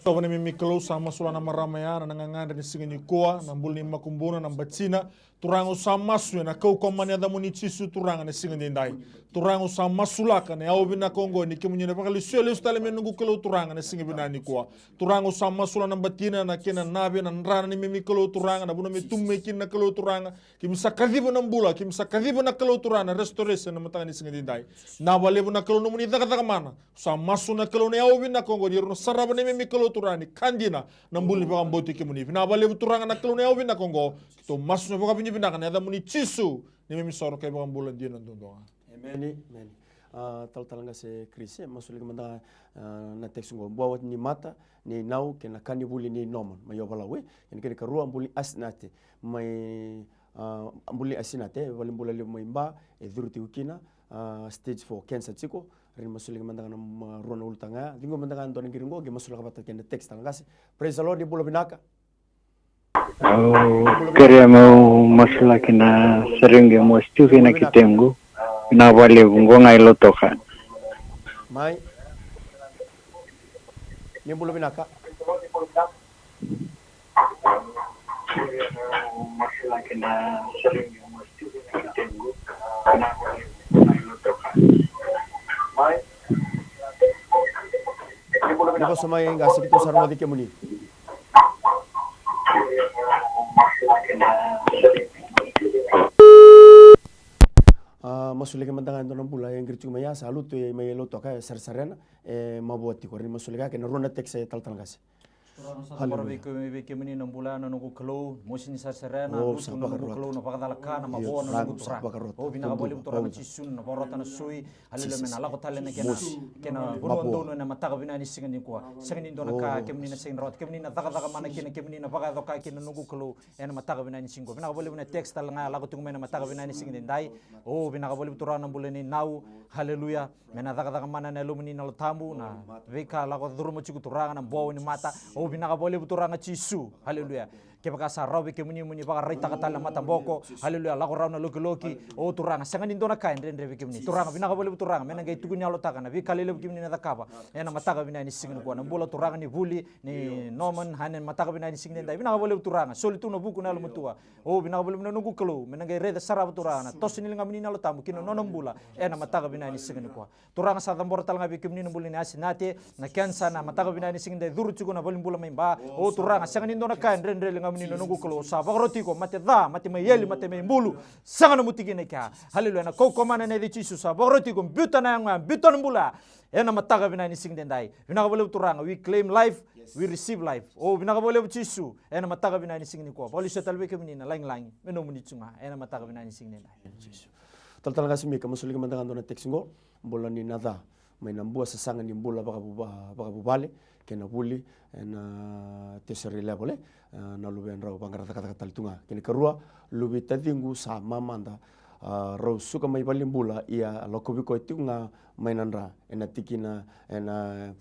Tova ni Mikaele sama sula na maramaya na nanganganda ni singa ni koa na mbuli ni makumbuna na batsina turango sa masu na kau komanya da muni chisu turanga ni singa ni ndai turango sa masulaka na au bina kongo ni kimunye na pakali suele ustale menungu kalau turanga ni singa bina ni koa turango sa masula na batina na kena nabe na nrana ni Mikaele turanga na buna me tumme kin na kalau turanga kimsa kadhibu na mbula kimsa kadhibu na kalau turanga restoration na matanga ni singa ni ndai na wale buna kalau no muni daga mana sa masu na kalau ni au bina kongo di runo saraba ni Mikaele turani kandina na mbuli baka mboti kimuni na wale turanga na kalau ni au bina kongo to masu na baka pinipina na da muni chisu ni mimi soro kay baka mbulan di na ndonga Amen. Tal-tala nga se Chris masulik manda na teksungo bawat ni mata ni nau kena kani buli ni noman mayobalawe yani kene karua buli asnate may buli asinate wali bula le moimba e dhuruti ukina stage 4 cancer chiko rin masulik manda na rona ultanga dingo manda kan don giringo ge masulik bata kene text tangasi praise the Lord di bula binaka Queremos masula kina seringe mo stufi na kitengu na wale ngonga ilo toka mai ni bula binaka masula kina seringe mo stufi na kitengu na wale ngonga ilo toka mai ni ba somay nga sikito sarmo di kemuni masuliga mandangan doon pula yang gercu maya salut tu may loto ka sarsarena mabuati ko rin masuliga kena rona tek sa tal-tal kasi Haleluya. Ke meni na mbula na nungu kalau mosin sarserena lutu na nungu kalau na pakadalaka na mabuo na nungu tura. Oh bina ka boli tura machisun na porota na sui haleluya mena lako tale na kena bunuan na mataka bina ni singa ni kwa. Singa ni dona ka ke meni na singa rot ke meni na taka mana ke meni na pakadalaka ke na nungu kalau na mataka bina ni singo. Bina ka boli na text tal nga lako tungu mena mataka bina ni singa ni dai. Oh bina ka boli tura na mbula ni nau haleluya mena taka mana na lumini na lotambu na veka lako duru machiku tura na buo ni mata. Oh binaka boleh buturanga chisu haleluya ke baka sarabe ke muni baka rita katala mata boko haleluya lako rauna loki o turanga sangan indona kain rendre ke muni turanga binaka boleh buturanga mena ngai tugunya lo takana vi kalele ke muni na takaba ena mataka bina ni singin ko na bola turanga ni buli ni noman hanen mataka bina ni singin dai binaka boleh buturanga solitu no buku na lo mutua o binaka boleh mena nungu kelo mena ngai reda saraba turanga tos ni linga muni na lo tamu kino nonom bula ena mataka bina ni singin ko turanga sa tambor tal ngabi ke muni buli ni asinate na kansa na mataka bina ni singin dai duru chugo na boleh bula maimba o turanga sangan indona kain rendre linga muni nungu kelo sa bagroti ko mate mayeli mate membulu sangan mutigi neka haleluya na koko mana ne dichisu sa bagroti ko butana nga buton bula ena mataka bina ni singden dai binaka boleh turanga we claim life we receive life oh binaka boleh chisu ena mataka bina ni singni ko boli setalbe ke menina lang meno munichunga ena mataka bina ni singden dai tal-tal kasi mi kamusulig mandangan dona teksingo bola ni nada may nambua sa sangan ni bola baka bubale kena buli na tertiary level na luben raw pangarata kata tunga kini kerua lubi tadingu sa mamanda raw suka may balimbula ia lokobiko itu nga mainanra ena tikina ena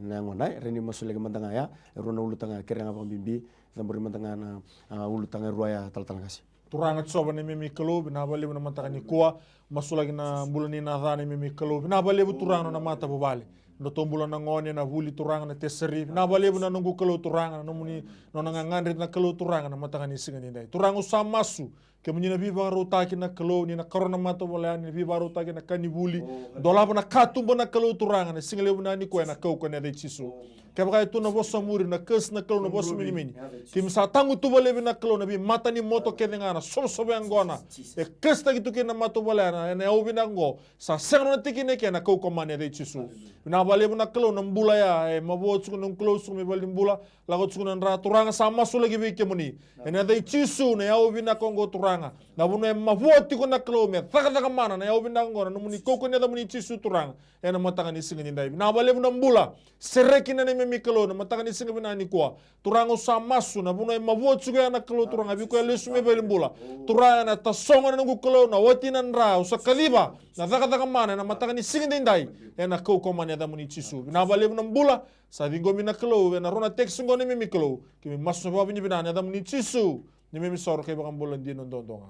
nangonai reni masulega mandanga ya rona ulutanga keranga pambimbi tamburi mandanga na ulutanga ruaya tal-tal kasi turanga tsoba ni Mikaele binabali na mataka ni kuwa masulagi na bulani na dhani Mikaele binabali turanga na mata bubali no tombula na ngone na vuli turanga na teseri na balebu na nungu kalau turanga no muni no ngangandre na kalau turanga na matangani singa ni dai turangu samasu ke muni na biba rota ki na kalau ni na korona mato bola ni biba rota ki na kanibuli dolaba na katumbo na kalau turanga na singa lebu na ni ko na kau ko na dai chisu ke baka itu na bosa muri na kes na kalau na bosa mini ke misa tangu tu balebu na kalau na bi mata ni moto ke ngana sobe angona e kes ta gitu ke na mato bola na au binango sa serno tiki ne ke na kau ko mane dai chisu na balebu na kalau na mbula ya mabo tsuku na close me bali mbula lago tsuku na ra turanga sama su lagi bi ke muni ena dai chisu na au bina kongo turanga na bunu mavoti ko na kalau me taka mana na au binango na muni koko ne da muni chisu turanga ena matanga ni singa ni dai na balebu na mbula sereki na ne mi kalau na matanga ni singa bina ni kwa turanga sama su na bunu mavoti ko na kalau turanga bi ko lesu me bali mbula turanga na tasonga na ngu kalau na wati na ra usa kaliba na taka mana na matanga ni singa ni dai ena koko mane da muni chisu na balebu na mbula sa vingo mina kalau na rona text ngone mi kalau ki mi maso ba bini bina da muni chisu ni mi sor ke ba mbolan di non dondonga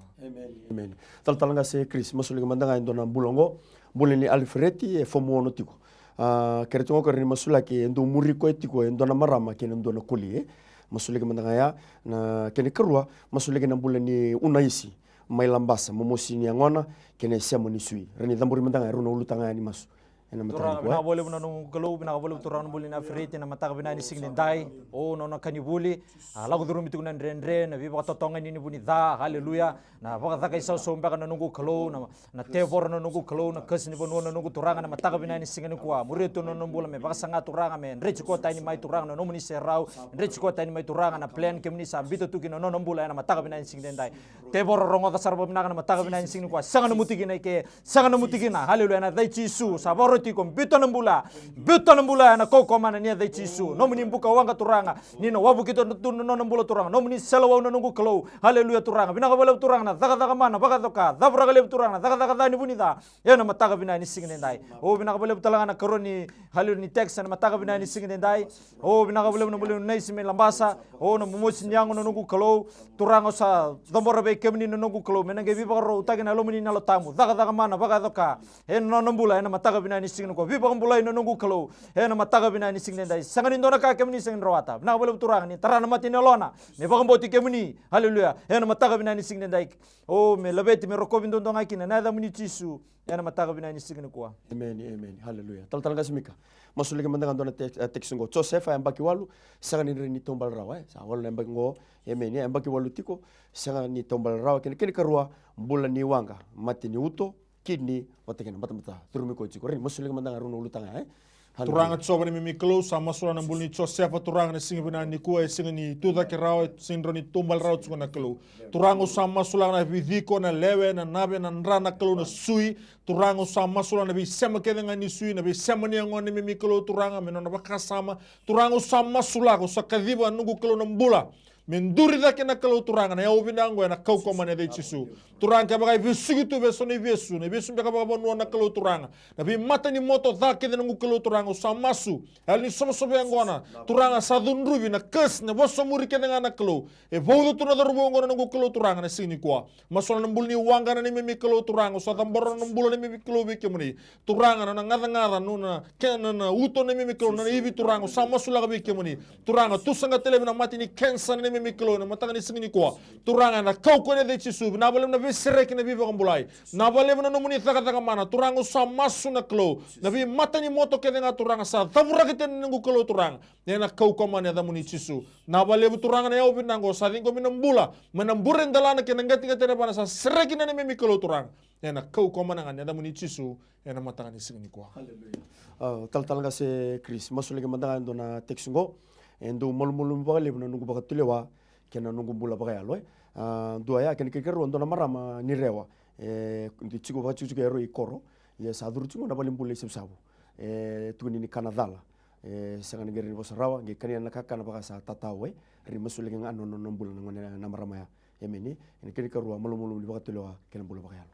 amen talanga se Chris masuli mandanga indona mbulongo bulini alfreti e fomo no tiko keretongo ko ni masula ke ndo muriko etiko ndona marama ke ndona kuli masuli mandanga ya na kene kerua masuli ke na bulani unaisi mai lambasa momosi ni ngona kene semo ni sui reni damburi mandanga runa ulutanga ni masu turang bina boleh bina nung kalau bina boleh turang boleh na frite na mata bina ni sing dai oh nona kani buli lagu durum itu kunan rendre na biba totongan ini buni da haleluya na baka takai sau somba kana nunggu kalau na tevor na nunggu kalau na kes ni bonu na nunggu turang na mata bina ni sing ni kuah murid tu nona bola me baka sangat turang me rech kota ini mai turang na nomuni serau rech kota ini mai turang na plan kemni sambito tu kina nona bola na mata bina ni sing dai tevor rongo da sarba bina na mata bina ni sing ni kuah sangat mutiki na ke sangat mutiki na haleluya na dai chisu sabor tikom bito nambula na koko mana nia dai chisu no muni buka wanga turanga nino wabu kito no nambula turanga no muni selawa no nungu kalau haleluya turanga bina kabala turanga na daga mana baka toka dabra kale turanga daga dani bunida yana mataga bina ni singne dai o bina kabala talanga na koroni haleluya ni text na mataga bina ni singne dai o bina kabala no bulu nei sime lambasa o no momosi nyango no nungu kalau turanga sa dambora be kemni no nungu kalau menange biba ro utagi na lo muni na lo tamu daga mana baka toka no nambula yana mataga bina ni singne ko vipa mbulai no nungu kalau na mataga bina ni singne dai sanganin dona ka kemni sing rawata na bala turang ni tarana mati nelona me bagamboti kemni haleluya na mataga bina ni singne dai o me labeti me rokovin don donga kina na da muni chisu na mataga bina ni singne ko amen haleluya tal gasimika masuli ke mandangan dona text ngo Joseph ay mbaki walu sanganin rin ni tombal rawa sa walu na mbaki ngo amen ya mbaki walu tiko sanganin ni tombal rawa kini karua bulan ni wanga mati ni uto kidney watakena mata turumi ko chiko rin musuli mandanga runo ulutanga turanga tsoba ni mi close sama sura na bulni Joseph turanga ni singa bina ni kuwa singa ni tuda ke raw sindro ni tumbal raw tsuna kelo turanga sama sura na vidiko na lewe na nabe na rana kelo na sui turanga sama sura na bi sema ke ni sui na bi sema ni ngone mi kelo turanga meno na bakasama turanga sama sura ko sakadiba nungu kelo na mbula menduri da kena kalau turanga na yau binango na kau komane de chisu turanga bagai visugi tu beso ni besu beka baka bonu na kalau turanga na bi mata ni moto da ke na kalau turanga samasu hal ni somo sobe ngona turanga sadun rubi na kes na boso muri ke na kalau e vodo tu na dorbo ngona na kalau turanga na sini kwa masola na bulni wanga na ni mi kalau turanga sa tamboro na bulo ni mi kalau be ke muni turanga na ngada na kena na uto ni mi kalau na ibi turanga samasu la be ke muni turanga tu sanga tele na mati ni kensa ni miklo na matanga ni singini kwa turanga na kau ko ne de chisu na balem na visere ki na bi bagambulai na balem na nomuni taka mana turanga sa masu na klo na bi mata ni moto ke nga turanga sa tavura ke ten ngu klo turanga ne na kau ko mane da muni chisu na balem turanga na yau binango sa dingo minambula manamburen dalana ke ngati ngati na bana sa sere ki na ne miklo turanga ne na kau ko mana ne da muni chisu ne na matanga ni singini kwa haleluya tal nga se Chris masuli ke mandanga ndo na texungo endo molmolum bagale na nungu bagatulewa kena nungu bula bagalo dua ya kena kekeru ndo na marama ni rewa ndi chigo ba chuchu kero ikoro ya saduru chungo na balim bule sebsabu tuni ni kanadala sangani geri bosa rawa nge kania na kaka na baka sa tatawe ri masuli ngang ano no bula na marama ya emeni ni kena keru molmolum bagatulewa kena bula bagalo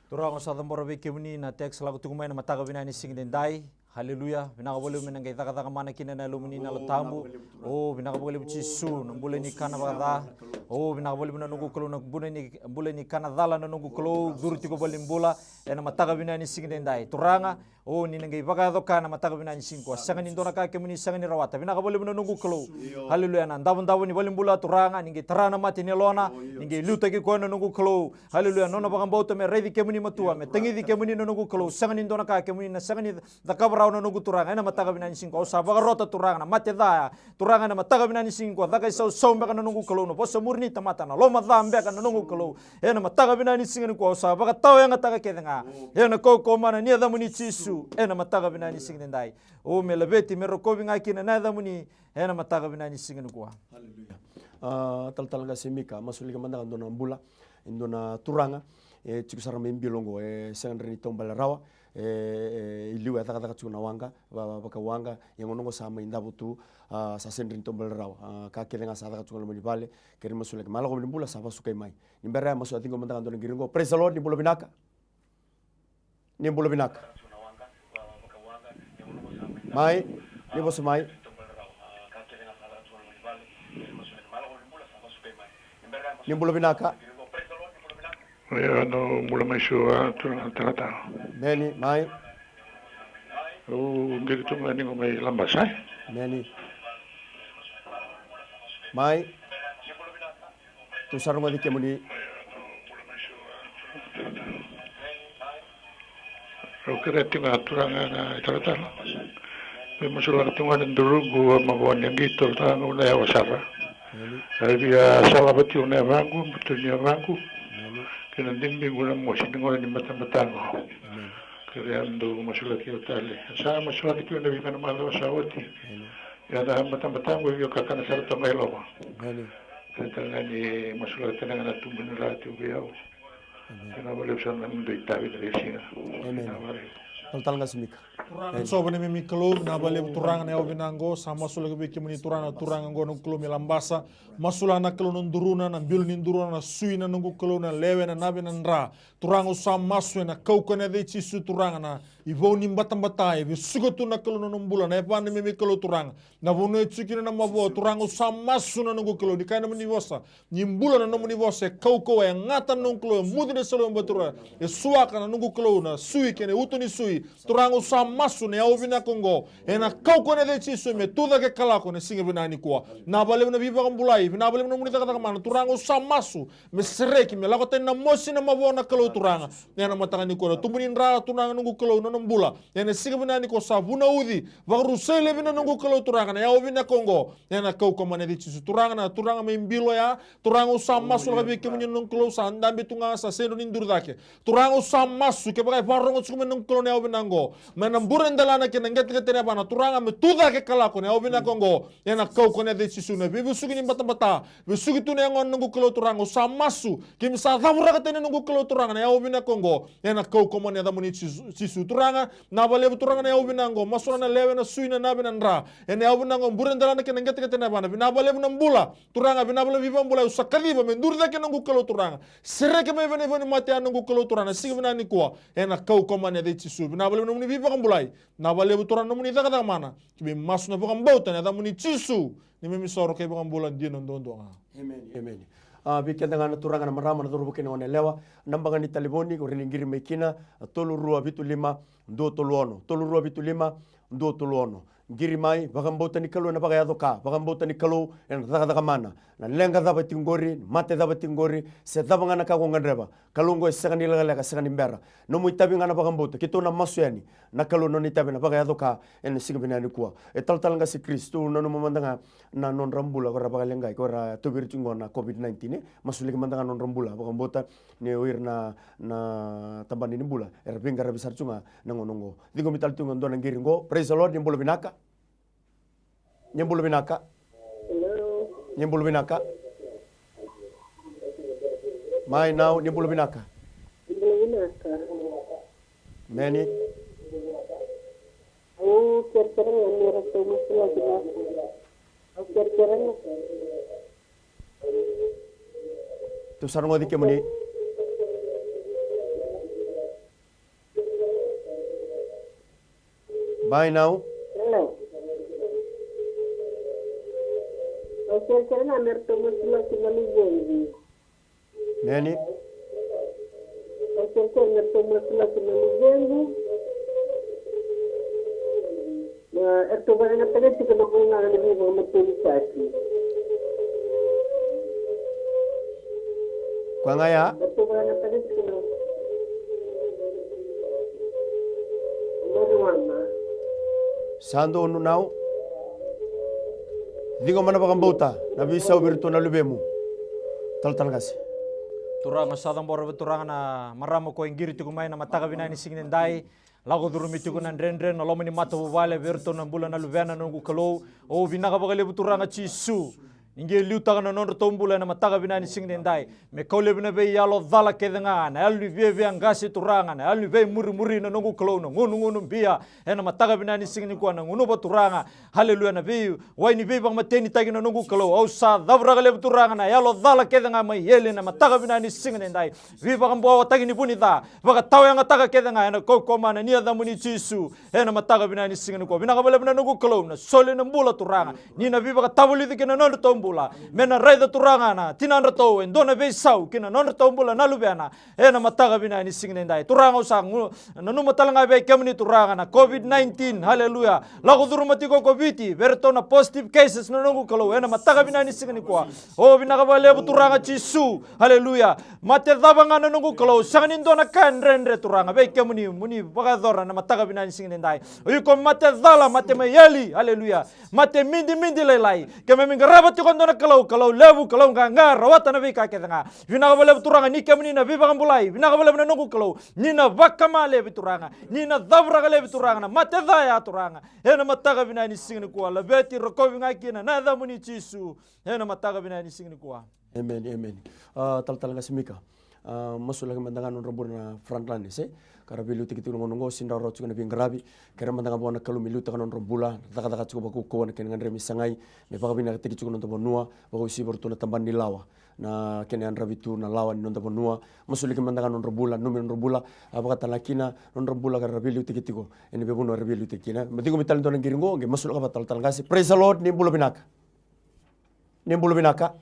turang sa dambora be kemni na text lagu tu kumai na mataga bina ni sing dai Haleluya. Binakabole menangay taka mana kina na lumini na latambu. Oh, binakabole Jisu nambule ni kana bagada. Oh, binakabole menanunggu kelo na bule ni kana dala na nunggu kelo durti ko balimbula. Ena mataka binani singdendai. Turanga. Oh, ni nangay bagado kana mataka binani singko. Sangan indona ka kemuni sangan ni rawata. Binakabole menanunggu kelo. Haleluya. Nan dawan ni balimbula turanga ningi terana mati ni lona. Ningi luta ki ko na nunggu kelo. Haleluya. Nona bagambauta me revi kemuni matua me tengi di kemuni na nunggu kelo. Sangan indona ka kemuni na sangan ni dakabra na nunggu turanga ena mataga binani singko sa bagarota turanga na mate daya turanga na mataga binani singko daga isau sombe kana nunggu kelo no posa murni tamata na loma dambe kana nunggu kelo ena mataga binani singko ko sa baga tau yang taga kedenga ena ko mana ni da muni Jisu ena mataga binani singko dai o me lebeti me rokobi ngaki na da muni ena mataga binani singko ko haleluya tal ga semika masuli ka manda ndona mbula ndona turanga chikusara membilongo sangandreni tombala rawa iliwa taka tsuna wanga baka wanga yang onongo sama indabutu sa sendrin tombal raw ka kelenga sa taka tsuna mani bale keri masule mala ko nimbula sa basukai mai nimbera masu atingo manda ndona giringo praise the lord nimbulo binaka mai nibo semai nimbulo binaka no mula mai sua turang tata. Meni mai. Oh, gitu ngani ngomai lambas ai. Meni. Mai. Tu sarunga di kemuni. Rokere tinga turang na tata. Masula tinga nduru gua mabon yang gitu tang una ya wasara. Dia salah betul na bangu betul ni bangu. Kena dingding guna mosi dengan ni matang-matang. Kerana masalah kita tali. Saya masalah kita nabi kan malu sawati. Ya dah matang-matang gua yo kakak nasar tu melo. Kerana ni masalah kita dengan tu benar tu biau. Kena boleh sana mendai tabi dari sini. Tal ga semika So bane mi kelo na bale turanga na obinango sama sula ke biki muni turanga ngo no kelo mi lambasa masula na kelo non duruna na bil nin duruna na suina nungu kelo na lewe na nabe na ndra turanga sa masu na kauka na de Jisu turanga na ivo ni mbata e sugo tu na kelo non bula na pa mi kelo turanga na vono e tsukina na mavo turanga sa masu na nungu kelo di kana muni vosa ni mbula na muni vosa kauko e ngata nungu kelo mudi de selo mbatura e suaka na nungu kelo na sui kene utu ni sui turanga sa masu ne au vina kongo ena kau kone de Jisu me tuda ke kala kone singa binani kuwa na bale na viva kambulai na bale na munita kata mana turanga sa masu me sereki me lakote na mosi na mavona kalau turanga ena matanga kuwa tumunin ra turanga nungu kalau na nambula ena singa binani ko sa vuna udi vagrusele vina nungu kalau turanga na au vina kongo ena kau kone de Jisu turanga me mbilo ya turanga sa masu la ke munyin nungu kalau sa ndambe tunga sa sendo nindurdake turanga sa masu ke bagai varongo tsukume nungu kalau ne au vinango menamburen dalana ke nanget ke tere bana turanga me tuda ke kala ko ne obina kongo ena kau ko ne de Jisu ne bibu sugi ni bata sugi tu ne ngon nungu kelo turanga sa masu ke misa thavura ke tene nungu kelo turanga ne obina kongo ena kau ko ne da muni Jisu turanga na bale turanga ne obina ngo masura na lewe na suina na bina ndra ene obina ngo buren dalana ke nanget ke tere bana bina bale na mbula turanga bina bale viva mbula usakali ba mendur da ke nungu kelo turanga sere ke me vene vene mate nungu kelo turanga sigi bina ni ko ena kau ko ne de Jisu bina bale na viva kambulai na bale buturan na muni daga mana kibe masu na bukang bauta na da muni Jisu ni me misoro ke bukang bulan dia ndondo amen bikin dengan turanga na marama na turu bukene one lewa nambangan ni taliboni ko riningiri mekina tolu rua bitu lima ndo tolu ono tolu rua bitu lima ndo tolu ono giri mai bagambota ni kalu na bagayado ka bagambota ni kalu en daga mana na lenga daba tingori mate daba tingori se daba ngana ka ko ngandreba kalungo sekani lega sekani mbera no mu itabi ngana bagambota kito na masuyani na kalu no ni tabi na bagayado ka en sigabina ni kuwa e tal nga si Kristo no no mamandanga na non rambula ko rabalenga ko ra tobir tingo na COVID-19 masuli mandanga non rambula bagambota ni oir na tambani ni bula erbinga rabisar cunga nangonongo digo mital tungo ndona ngiringo praise the lord ni bulu binaka Nyembulu binaka. Nyembulu binaka. Mai now nyembulu binaka. Meni. Oh, kira-kira yang merah tu mesti lagi nak. Oh, kira-kira. Tu sarungo di kemuni. Bye now. Hello. Okay, na merto mo sila sinaligengi. Nani? Okay, merto mo sila sinaligengi. Erto ba na tagal sila na kung nangalibi mo matulitati. Kwa nga ya? Erto ba na tagal sila marijuana. Sando unu now. Digo mana bakang bauta. Nabi isau birtu na lubemu. Tal kasi. Turanga sadang bora turanga na maramo ko ingiri tu kumai na mataga binani singin dai lago durumi tu kunan rendre na lomani mata vale verto na bulan na luvena nungu kalau o vinaga bagale turanga chisu inge liuta na non tombula na mataga binani singin dai me kaule bina be yalo dala kedenga na alu be angasi turanga na alu be muri na nungu kalau na ngunu bia na mataga binani singin ko na ngunu ba turanga haleluya na be wai ni be bang mateni tagi na nungu kalau au sa dabra gale turanga na yalo dala kedenga mai yele na mataga binani singin dai vi bang bo tagi ni bunita baga taw yang taga kedenga na ko mana ni ada muni chisu na mataga binani singin ko binaga bale bina nungu kalau na sole na bula turanga ni na vi baga tabuli dikena non tombula mena raida turanga na tinandra to endona be sau kina non tombula na lubena na mataga binani singin dai turanga usang na numa talanga be kemni turanga na covid-19 haleluya lago durumati ko covid berto na positive cases na nungu kalau na mataga binani singin ko o binaga bale turanga chisu haleluya mate dabanga na nungu kalau sanganin dona kan rendre turanga be kemni muni bagadora na mataga binani singin dai uko mate dala mate mayeli haleluya mate mindi lelai keme mingarabati ko dona kalau lebu kalau nganga rawata na be ka kedanga binaga bale turanga ni kemni na be bagambulai binaga bale na nungu kalau ni na bakamale bituranga ni na dabra gale bituranga na mate daya turanga na mataga binani singin ko la beti rokovi ngakina na da muni chisu na mataga binani singin ko Amen. Tal ngasimika. Masulah mandangan robur na frontline se. Kara bilu tikitu ngonongo sinda ro chukuna bingarabi. Kara mandangan bona kalu milu takan rombula. Taka cukup baku ko na kenangan remi sangai. Me paka bina tiki chukuna to bonua. Baku si bortuna tamban nilawa. Na kenan rabitu na lawan non to bonua. Masulah mandangan rombula numen rombula. Apaka talakina non rombula kara bilu tikitiko. Ini bebuno bilu tikina. Matigo mital to ngiringo nge masulah ka tal ngasi. Praise the Lord nimbulo binaka. Nimbulo binaka.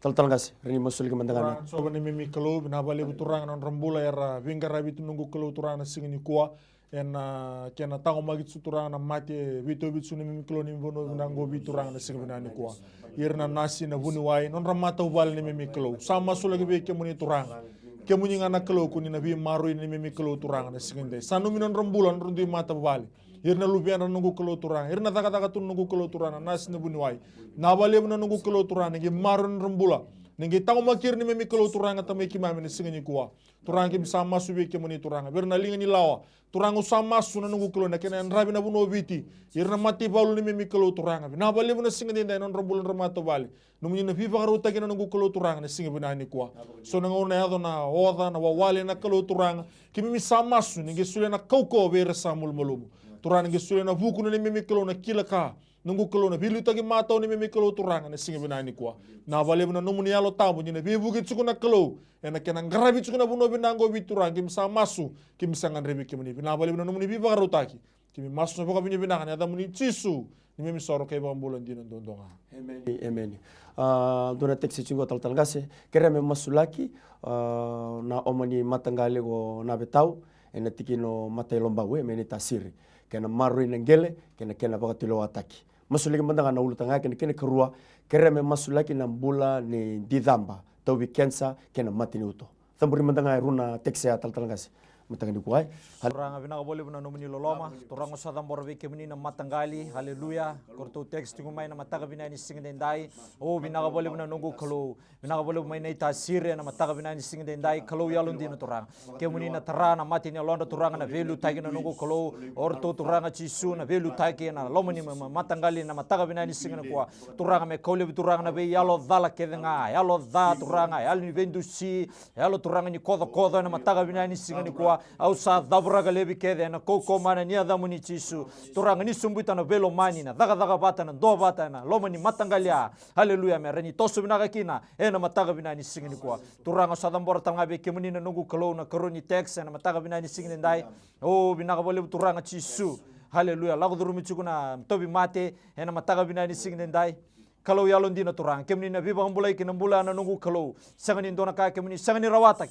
Tal ngas rini masul ke mandangan. So bani mimi kalau bina bale buturang non rambula era vingara bitu nunggu kalau turang na singini kuah ena kena tango magit suturang na mati bitu suni mimi kalau ni bono nango biturang na singini bina ni kuah. Irna nasi na buni wai non ramata ubal ni mimi kalau sama sulagi be kemuni turang. Kemuni ngana kalau kuni na bi maru ni mimi kalau turang na singini. Sanu minon rambulan rundi mata ubal. Irna lubiana nunggu kalau turang, irna taka tun nunggu kalau turang, nas ne bunuai. Nabale buna nunggu kalau turang, ngi marun rembula, ngi tango makir ni memi kalau turang atau meki mami ni singi kuah. Turang kim sama subi kemuni turang, irna linga ni lawa. Turang usama suna nunggu kalau, nakena rabi na buno biti. Irna mati balu ni memi kalau turang, nabale buna singi ni non rembulan remato bali. Numuni na pipa karuta kena nunggu kalau turang ni singi buna ni kuah. So nangona yado na oda na wawale na kalau turang, kimi sama su ngi sule na kauko bere samul malumu. Turang ngi sule na buku ni mimi kalau na kila ka nunggu kalau na bilu tagi matau ni mimi kalau turang na singi bina ni kuah na bale bina numuni alo tabu ni na bibu ki cukup na kalau ena kena ngarabi cukup na buno binango biturang kim sa masu kim sangan rebi kim ni na bale bina numuni biba karutaki kim masu na boka binya binangan ada muni cisu ni mimi soro kay bang bulan dinan dondonga Amen. Dona teksi chingo tal ngase kere me masulaki na omani matangale go na betau ena tikino matai lombawe meni tasiri kena marui nengele kena bakatilo ataki masulaki mandanga na ulutanga kena kerua kere me masulaki na mbula ni didamba tau kensa kena matini uto tamburi mandanga runa teksi tal ngase matanga ni kuai Turang abina boleh buna nomini loloma turang usadam borbe kemini na matanggali haleluya korto teks tingumai na mataga bina ni singdendai o bina boleh buna nunggu kalau bina boleh mai nai tasire na mataga bina ni singdendai kalau yalun dina turang kemuni na tarana mati ni londa turang na velu tagi na nunggu kalau orto turang cisu na velu tagi na lomani matanggali na mataga bina ni singna kwa turang me kaule turang na be yalo dala kedenga yalo da turang yalo ni vendusi yalo turang ni kodo na mataga bina ni singna kwa au sa davra galebi kede na koko mana nia damuni Jisu turanga ni sumbuita na velo mani na daga bata na do bata na loma ni matangalia haleluya me reni tosu binaka kina ena mataga binani singini kwa turanga sa dambora tanga be kemuni na nungu kalau na karoni text na mataga binani singini ndai oh binaka bole turanga Jisu haleluya lagu durumi chukuna tobi mate ena mataga binani singini ndai kalau yalon dina turang kemni na biba mbulai kinam bula na nungu kalau sangani dona ka kemni sangani rawata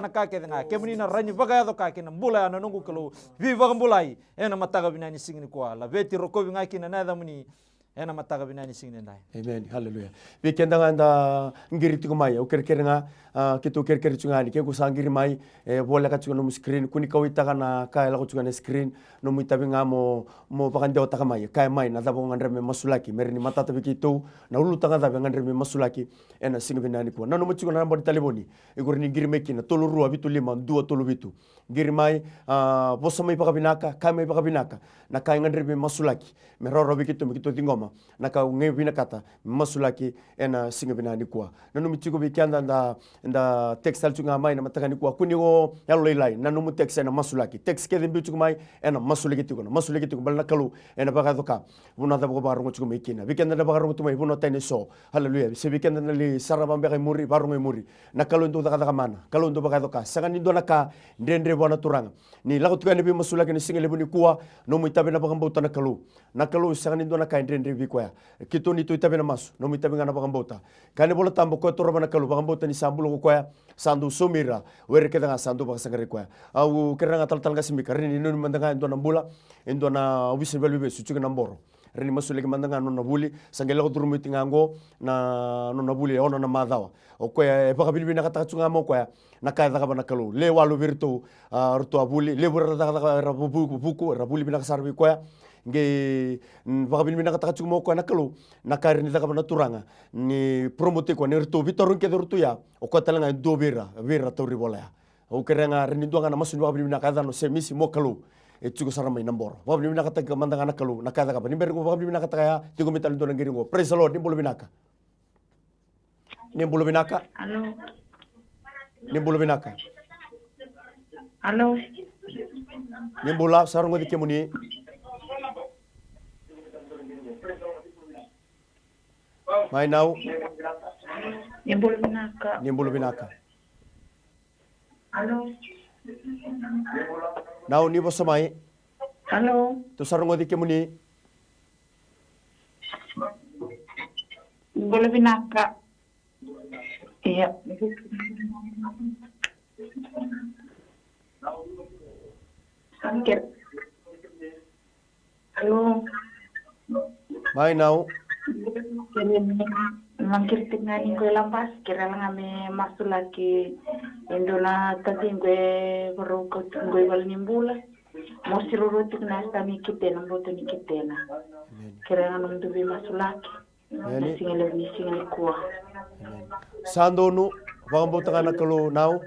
na ka kenga kemni na ranyi baga do ka kinam bula na nungu kalau biba mbulai ena mataga binani singni kwa la veti rokobi ngaki na nada muni ena mataga binani singni ndai amen haleluya weekend anda ngiri tigo mai o kerkerenga kitu kerker chungani ke kusangiri mai bola ka chungano screen kuni kawita kana ka la chungana screen no muitabi ngamo mo pakande otaka mai ka mai na dabo ngandre me masulaki merni mata tabi kitu na ulu tanga dabe ngandre me masulaki ena singi binani ko nanu muchungana namboni taliboni igorni ngiri mekina tolu rua bitu lima dua tolu bitu ngiri mai bosa mai pakabinaka ka mai pakabinaka na ka ngandre me masulaki meroro bikitu dingoma na ka nge binakata masulaki ena singi binani ko nanu muchiko bikanda nda text alchunga mai na matakani kwa kuni go yalo lai na numu text na masulaki text ke dembi chunga mai ena masulaki tiko bal nakalu ena baga doka buna da baga rongo chunga mikina weekend na baga rongo tumai buna tane so haleluya se weekend na li saraba baga muri barongo muri nakalu ndo daga mana kalu ndo baga doka sagani ndo naka ndendre bona turanga ni lago tukani bi masulaki ni singele buni kuwa no muitabe na baga mbota nakalu sagani ndo naka ndendre bi kwa kito ni to itabe na masu no muitabe ngana baga mbota kane bola tambo ko toraba nakalu baga mbota ni sambulo kwa sandu sumira were kedanga sandu bakasangare kwa au keranga tal gasimika rini no mandanga ndo na mbula ndo na wisi belbe suchuga na mboro rini masule ke mandanga no na buli sangela ko turumi tingango na no na buli ona na madawa o kwa baka bilbi na kata chunga mo kwa na ka daga bana kalu le walu virtu rutu abuli le bura daga buku rabuli bina kasarbi kwa nge bakabil mina kata kachuk mo ko nakalu nakari ni daga turanga ni promote ko ni rtu bitorun ke rtu ya o ko talanga do vera to ribola o kerenga rini duanga na masun bakabil mina kada no semisi mo kalu e chugo sarama inambor bakabil mina kata mandanga nakalu nakada ka ni bergo bakabil mina kata ya tigo metal do ngiringo praise the lord ni bulu binaka halo ni bulu binaka halo ni bula sarungo dikemuni mai now nimbulu binaka halo now ni bosa mai halo to sarungo dikemuni nimbulu binaka iya Angker. Halo. Mai now. Mangkir tinggal gue lampas kira lang kami masuk lagi Indola tadi gue baru gue balik nimbula mau siru tinggal kami kita nampak tu ni kita na kira lang tu masuk lagi single kuah Sandonu bang tangan kalau now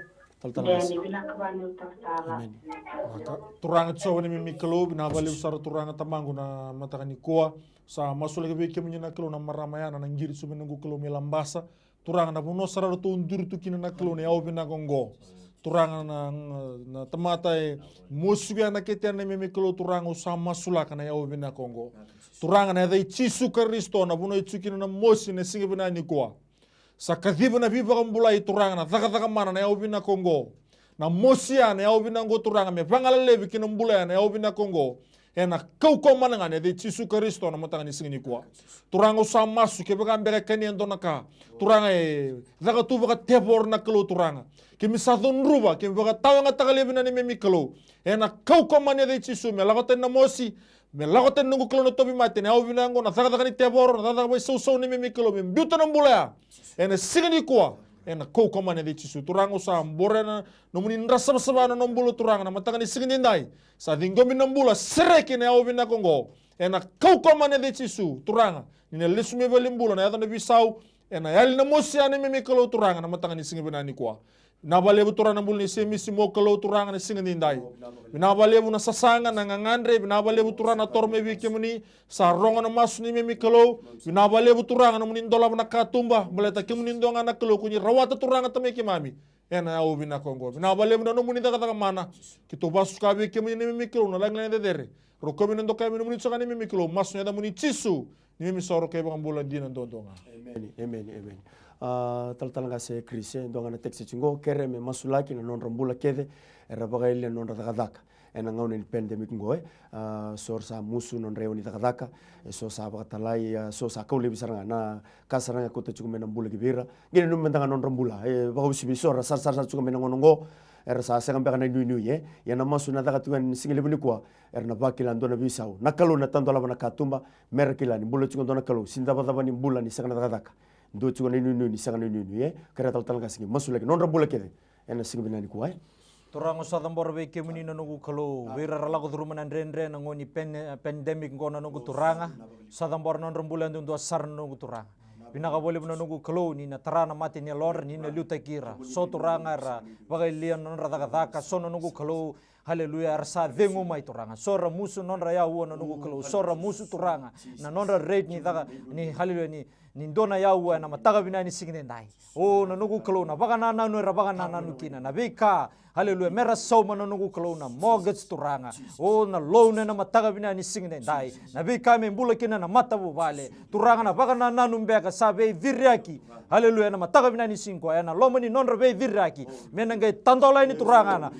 turanga tsawa ni Mikaele binabali usara turanga tamangu na matakani koa sa masule ke beke menyana kelo na maramaya na ngiri sume nungu kelo melambasa turanga na puno sara to undur tu kina na kelo ne au bina gongo turanga na tamata e musuga na ketia na Mikaele turanga usama sulaka na au bina gongo turanga na dai chisu Kristo na puno itsukina na mosi na singe bina ni koa sa kadhiba na viva kambulai turanga na thaka mana na yaubina Kongo na mosia na yaubina ngo turanga me pangala levi kinambula na yaubina Kongo ena kauko mananga ne de Yesu Kristo na matanga ni singini kwa turanga sa masu ke bega mbere kaniendo naka turanga e thaka tu bega tebor na kelo turanga ke misadon ruba ke bega tawanga takalevi na ni Mikaele ena kauko mane de Yesu me lagoten na mosi me lagoten nungu kelo no tobi mate na yaubina ngo na thaka ni tebor na thaka so ni Mikaele me mbiuta na mbula ena singini kwa ena kauko mane de Yesu turanga sa mborena no muni nrasa sabana no mbulo turanga na matanga ni singini ndai sa dingomi nambula sereki na yaubina Kongo ena kauko mane de Yesu turanga ni lesu me balimbula na yadana bisau ena yali na mosia ni Mikaele turanga na matanga ni singini bina ni kwa nabalebu turana mbul ni semisi mo kalo turanga ni singini ndai binabalebu na sasanga na ngangandre binabalebu turana torme bikemuni sa ronga na masu ni Mikaele binabalebu turanga na muni ndola na katumba baleta kemuni ndonga na kelo kunyi rawata turanga tameke mami ena au vina kongo vina vale vina no muni daga mana kito basu kabe ke muni mi mikro na lang lang dere ro ko mini ndoka mini muni tsaka ni mi mikro masu nya da muni tisu ni mi soro ke bang bola dina ndonga amen tal se Chris ndonga na teksi chingo kere me masulaki na non rambula kede era bagaile non daga ena ngaune ni pandemic ngoe sor sa musu non reuni daga so sa bagatalai so sa kaule bisaranga na kasaranga kota chuku mena mbula kibira gini no mentanga non rambula bagusi bisora sar chuku mena ngonongo era sa senga mbeka na nui ya na masu na daga tuan singile buni kwa era na bakila ndona bisau nakalo na tando laba na katumba merkila ni mbula chuku ndona kalo sindaba daba ni mbula ni senga daga ndo chuku ni nui ni senga nui kera tal kasingi masu lagi non rambula kede ena singa binani kwa Turango sa tambor be ke muni nanu kalau wira ralago duruma nandrendre nangoni pandemic ngona nanu turanga sa tambor non rembulan dun sar nanu turanga binaka boleh nanu kalau ni na tarana mati ni lor ni na luta kira so turanga ra bagai lian non radaka so nanu kalau haleluya arsa dengo mai turanga sora musu non ra yawo nanu kalau sora musu turanga na non ra rate ni daga ni haleluya ni ndona yawo na mataga binani signe ndai o nanu kalau na baga nana no ra baga nana nukina na bika haleluya mera sau mananungu kalau na mortgage turanga o na loan na mataga bina ni singne dai na be kame mbula kina na mata bu vale turanga na baga na nanu mbeka sabe viriaki haleluya na mataga bina ni singko ya na lomani non rebe viriaki mena ngai tandola ni turanga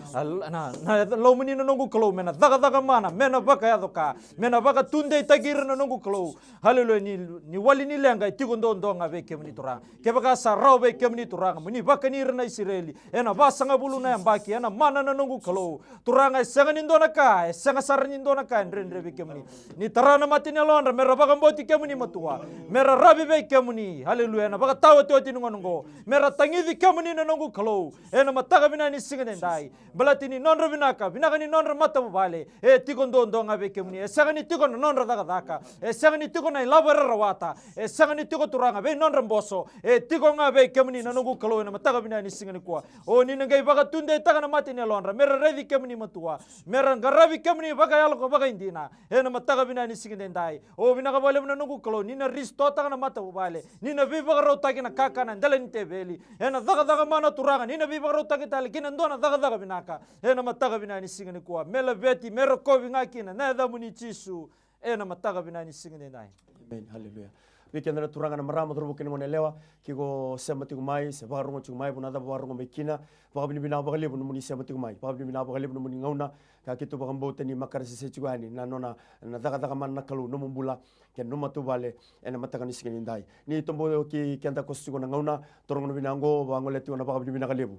na lomani no nungu kalau mena daga mana mena baka ya doka mena baka tunde tagir no nungu kalau haleluya ni wali ni lenga tigundo ndonga be kemni turanga ke baka sarau be kemni turanga muni baka ni rena Israeli ena basanga bulu na mbaki ana mana na nungu kalau turanga senga nindona ka senga sar nindona ka ndre be kemni ni tarana mati ni lonra mera baka mboti kemni matua mera rabi be kemni haleluya na baka tawa toti nungo mera tangivi kemni na nungu kalau ena mataga bina ni singa ndai balatini nonra binaka ni nonra mata bale tikondo ndonga be kemni senga ni tikono nonra daga senga ni tikono labara rawata senga ni tiko turanga be nonra mboso tikonga be kemni na nungu kalau na mataga bina ni singa ni kwa o ni ngai baka tunde na mati ni lonra mera revi kemni matua mera ngaravi kemni baga yalo ko baga indina ena mataga bina ni singende ndai o bina ka bale nungu kalo ni na risto ta na mata bale ni na viva ro ta kina kaka na ndala ni tebeli ena daga mana turanga ni na viva ro ta kitale kina ndona daga binaka ena mataga bina ni singende kwa mela beti mera ko binga kina na da muni chisu ena mataga bina ni singende ndai amen haleluya weekend na turanga na marama trobo kini monelewa kiko sema tikumai se barongo tikumai bunada barongo mekina pakabini bina bakali bunu muni sema tikumai pakabini bina bakali bunu muni ngauna ka kitu bakambo tani makar se chugani na nona na daga man nakalu no mumbula ken no matubale ena matakani sikini ndai ni tombo ki kenda kostu na ngauna torongo bina ngo bango letu na pakabini bina kalebu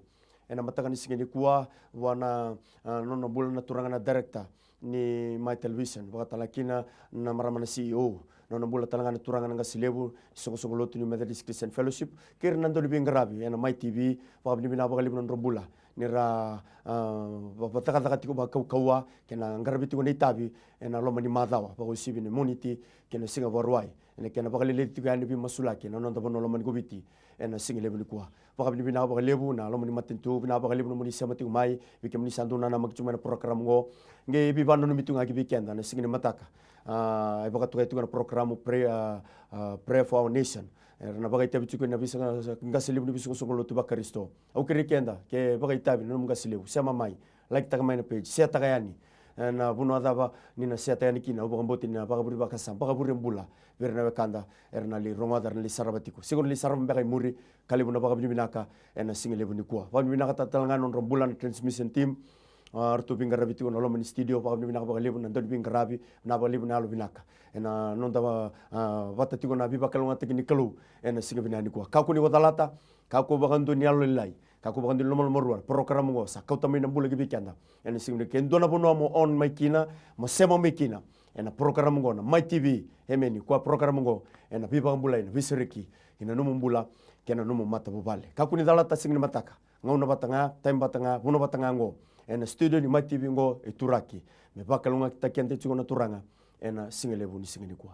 ena matakani sikini kuwa wana nono bula na turanga na director ni my television bakatalakina na marama na CEO nono bula talanga turanga nga silebu songo lotu ni Methodist Christian Fellowship kir nando libing grabe ena MaiTV pakabini bina bakali bunon robula nira bataka tiko ba kawa kena ngarabi tiko ni tabi ena loma ni madawa pa usibi ni moniti kena singa warwai ena kena bakali le tiko ani bi masulaki nono ndo bono loma ni gobiti ena singa lebu ni kwa pakabini bina bakali lebu na loma ni matintu bina bakali bunon ni sama tiko mai bikem ni sanduna na magcuma na program ngo nge bi bando no mitunga ki weekend na singa ni mataka ibaka tuka na programu pray for our nation na bagai tabi tuku na bisa ngasilibu ni bisa songolo tu bakaristo au kirikenda ke bagai tabi no ngasilibu sama mai like taka mai na page sia takayani na buno adaba ni na sia takayani kina ubaka mboti na baka buri baka sam baka buri mbula verna bekanda erna li romadar li sarabatiku sigon li sarab bagai muri kalibu na baka binaka ena singelebu ni kwa wa binaka tatalngan on rombulan transmission team artu bingarabi tu nolom ni studio pa ni binaka bakalibu na dod bingarabi na bakalibu na binaka ena nonda wata tigo na biba kalunga tekini kalu ena singa binani kwa kako ni watalata kako bakandu ni alo lai kako bakandu lomal morwar program ngo sa kauta mina bula gibi kanda ena singa kendo na bono mo on maikina mo sema maikina ena program ngo na MaiTV hemeni kwa program ngo ena biba bula ina visiriki ina numu bula kena numu mata bubale kako ni dalata singa mataka ngauna batanga time batanga buno batanga ngo ena studio ni MaiTV ngo ituraki me bakalunga kita kente tigo na turanga ena singelebu ni singeni kwa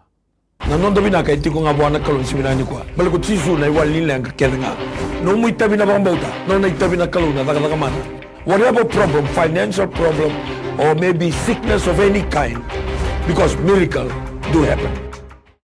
na nondo bina ka itiko nga bwana kalon siminani kwa bal ko tisu na iwali lenga kenga no mu itabi na bambauta no na itabi na kaluna daga mana whatever problem financial problem or maybe sickness of any kind because miracle do happen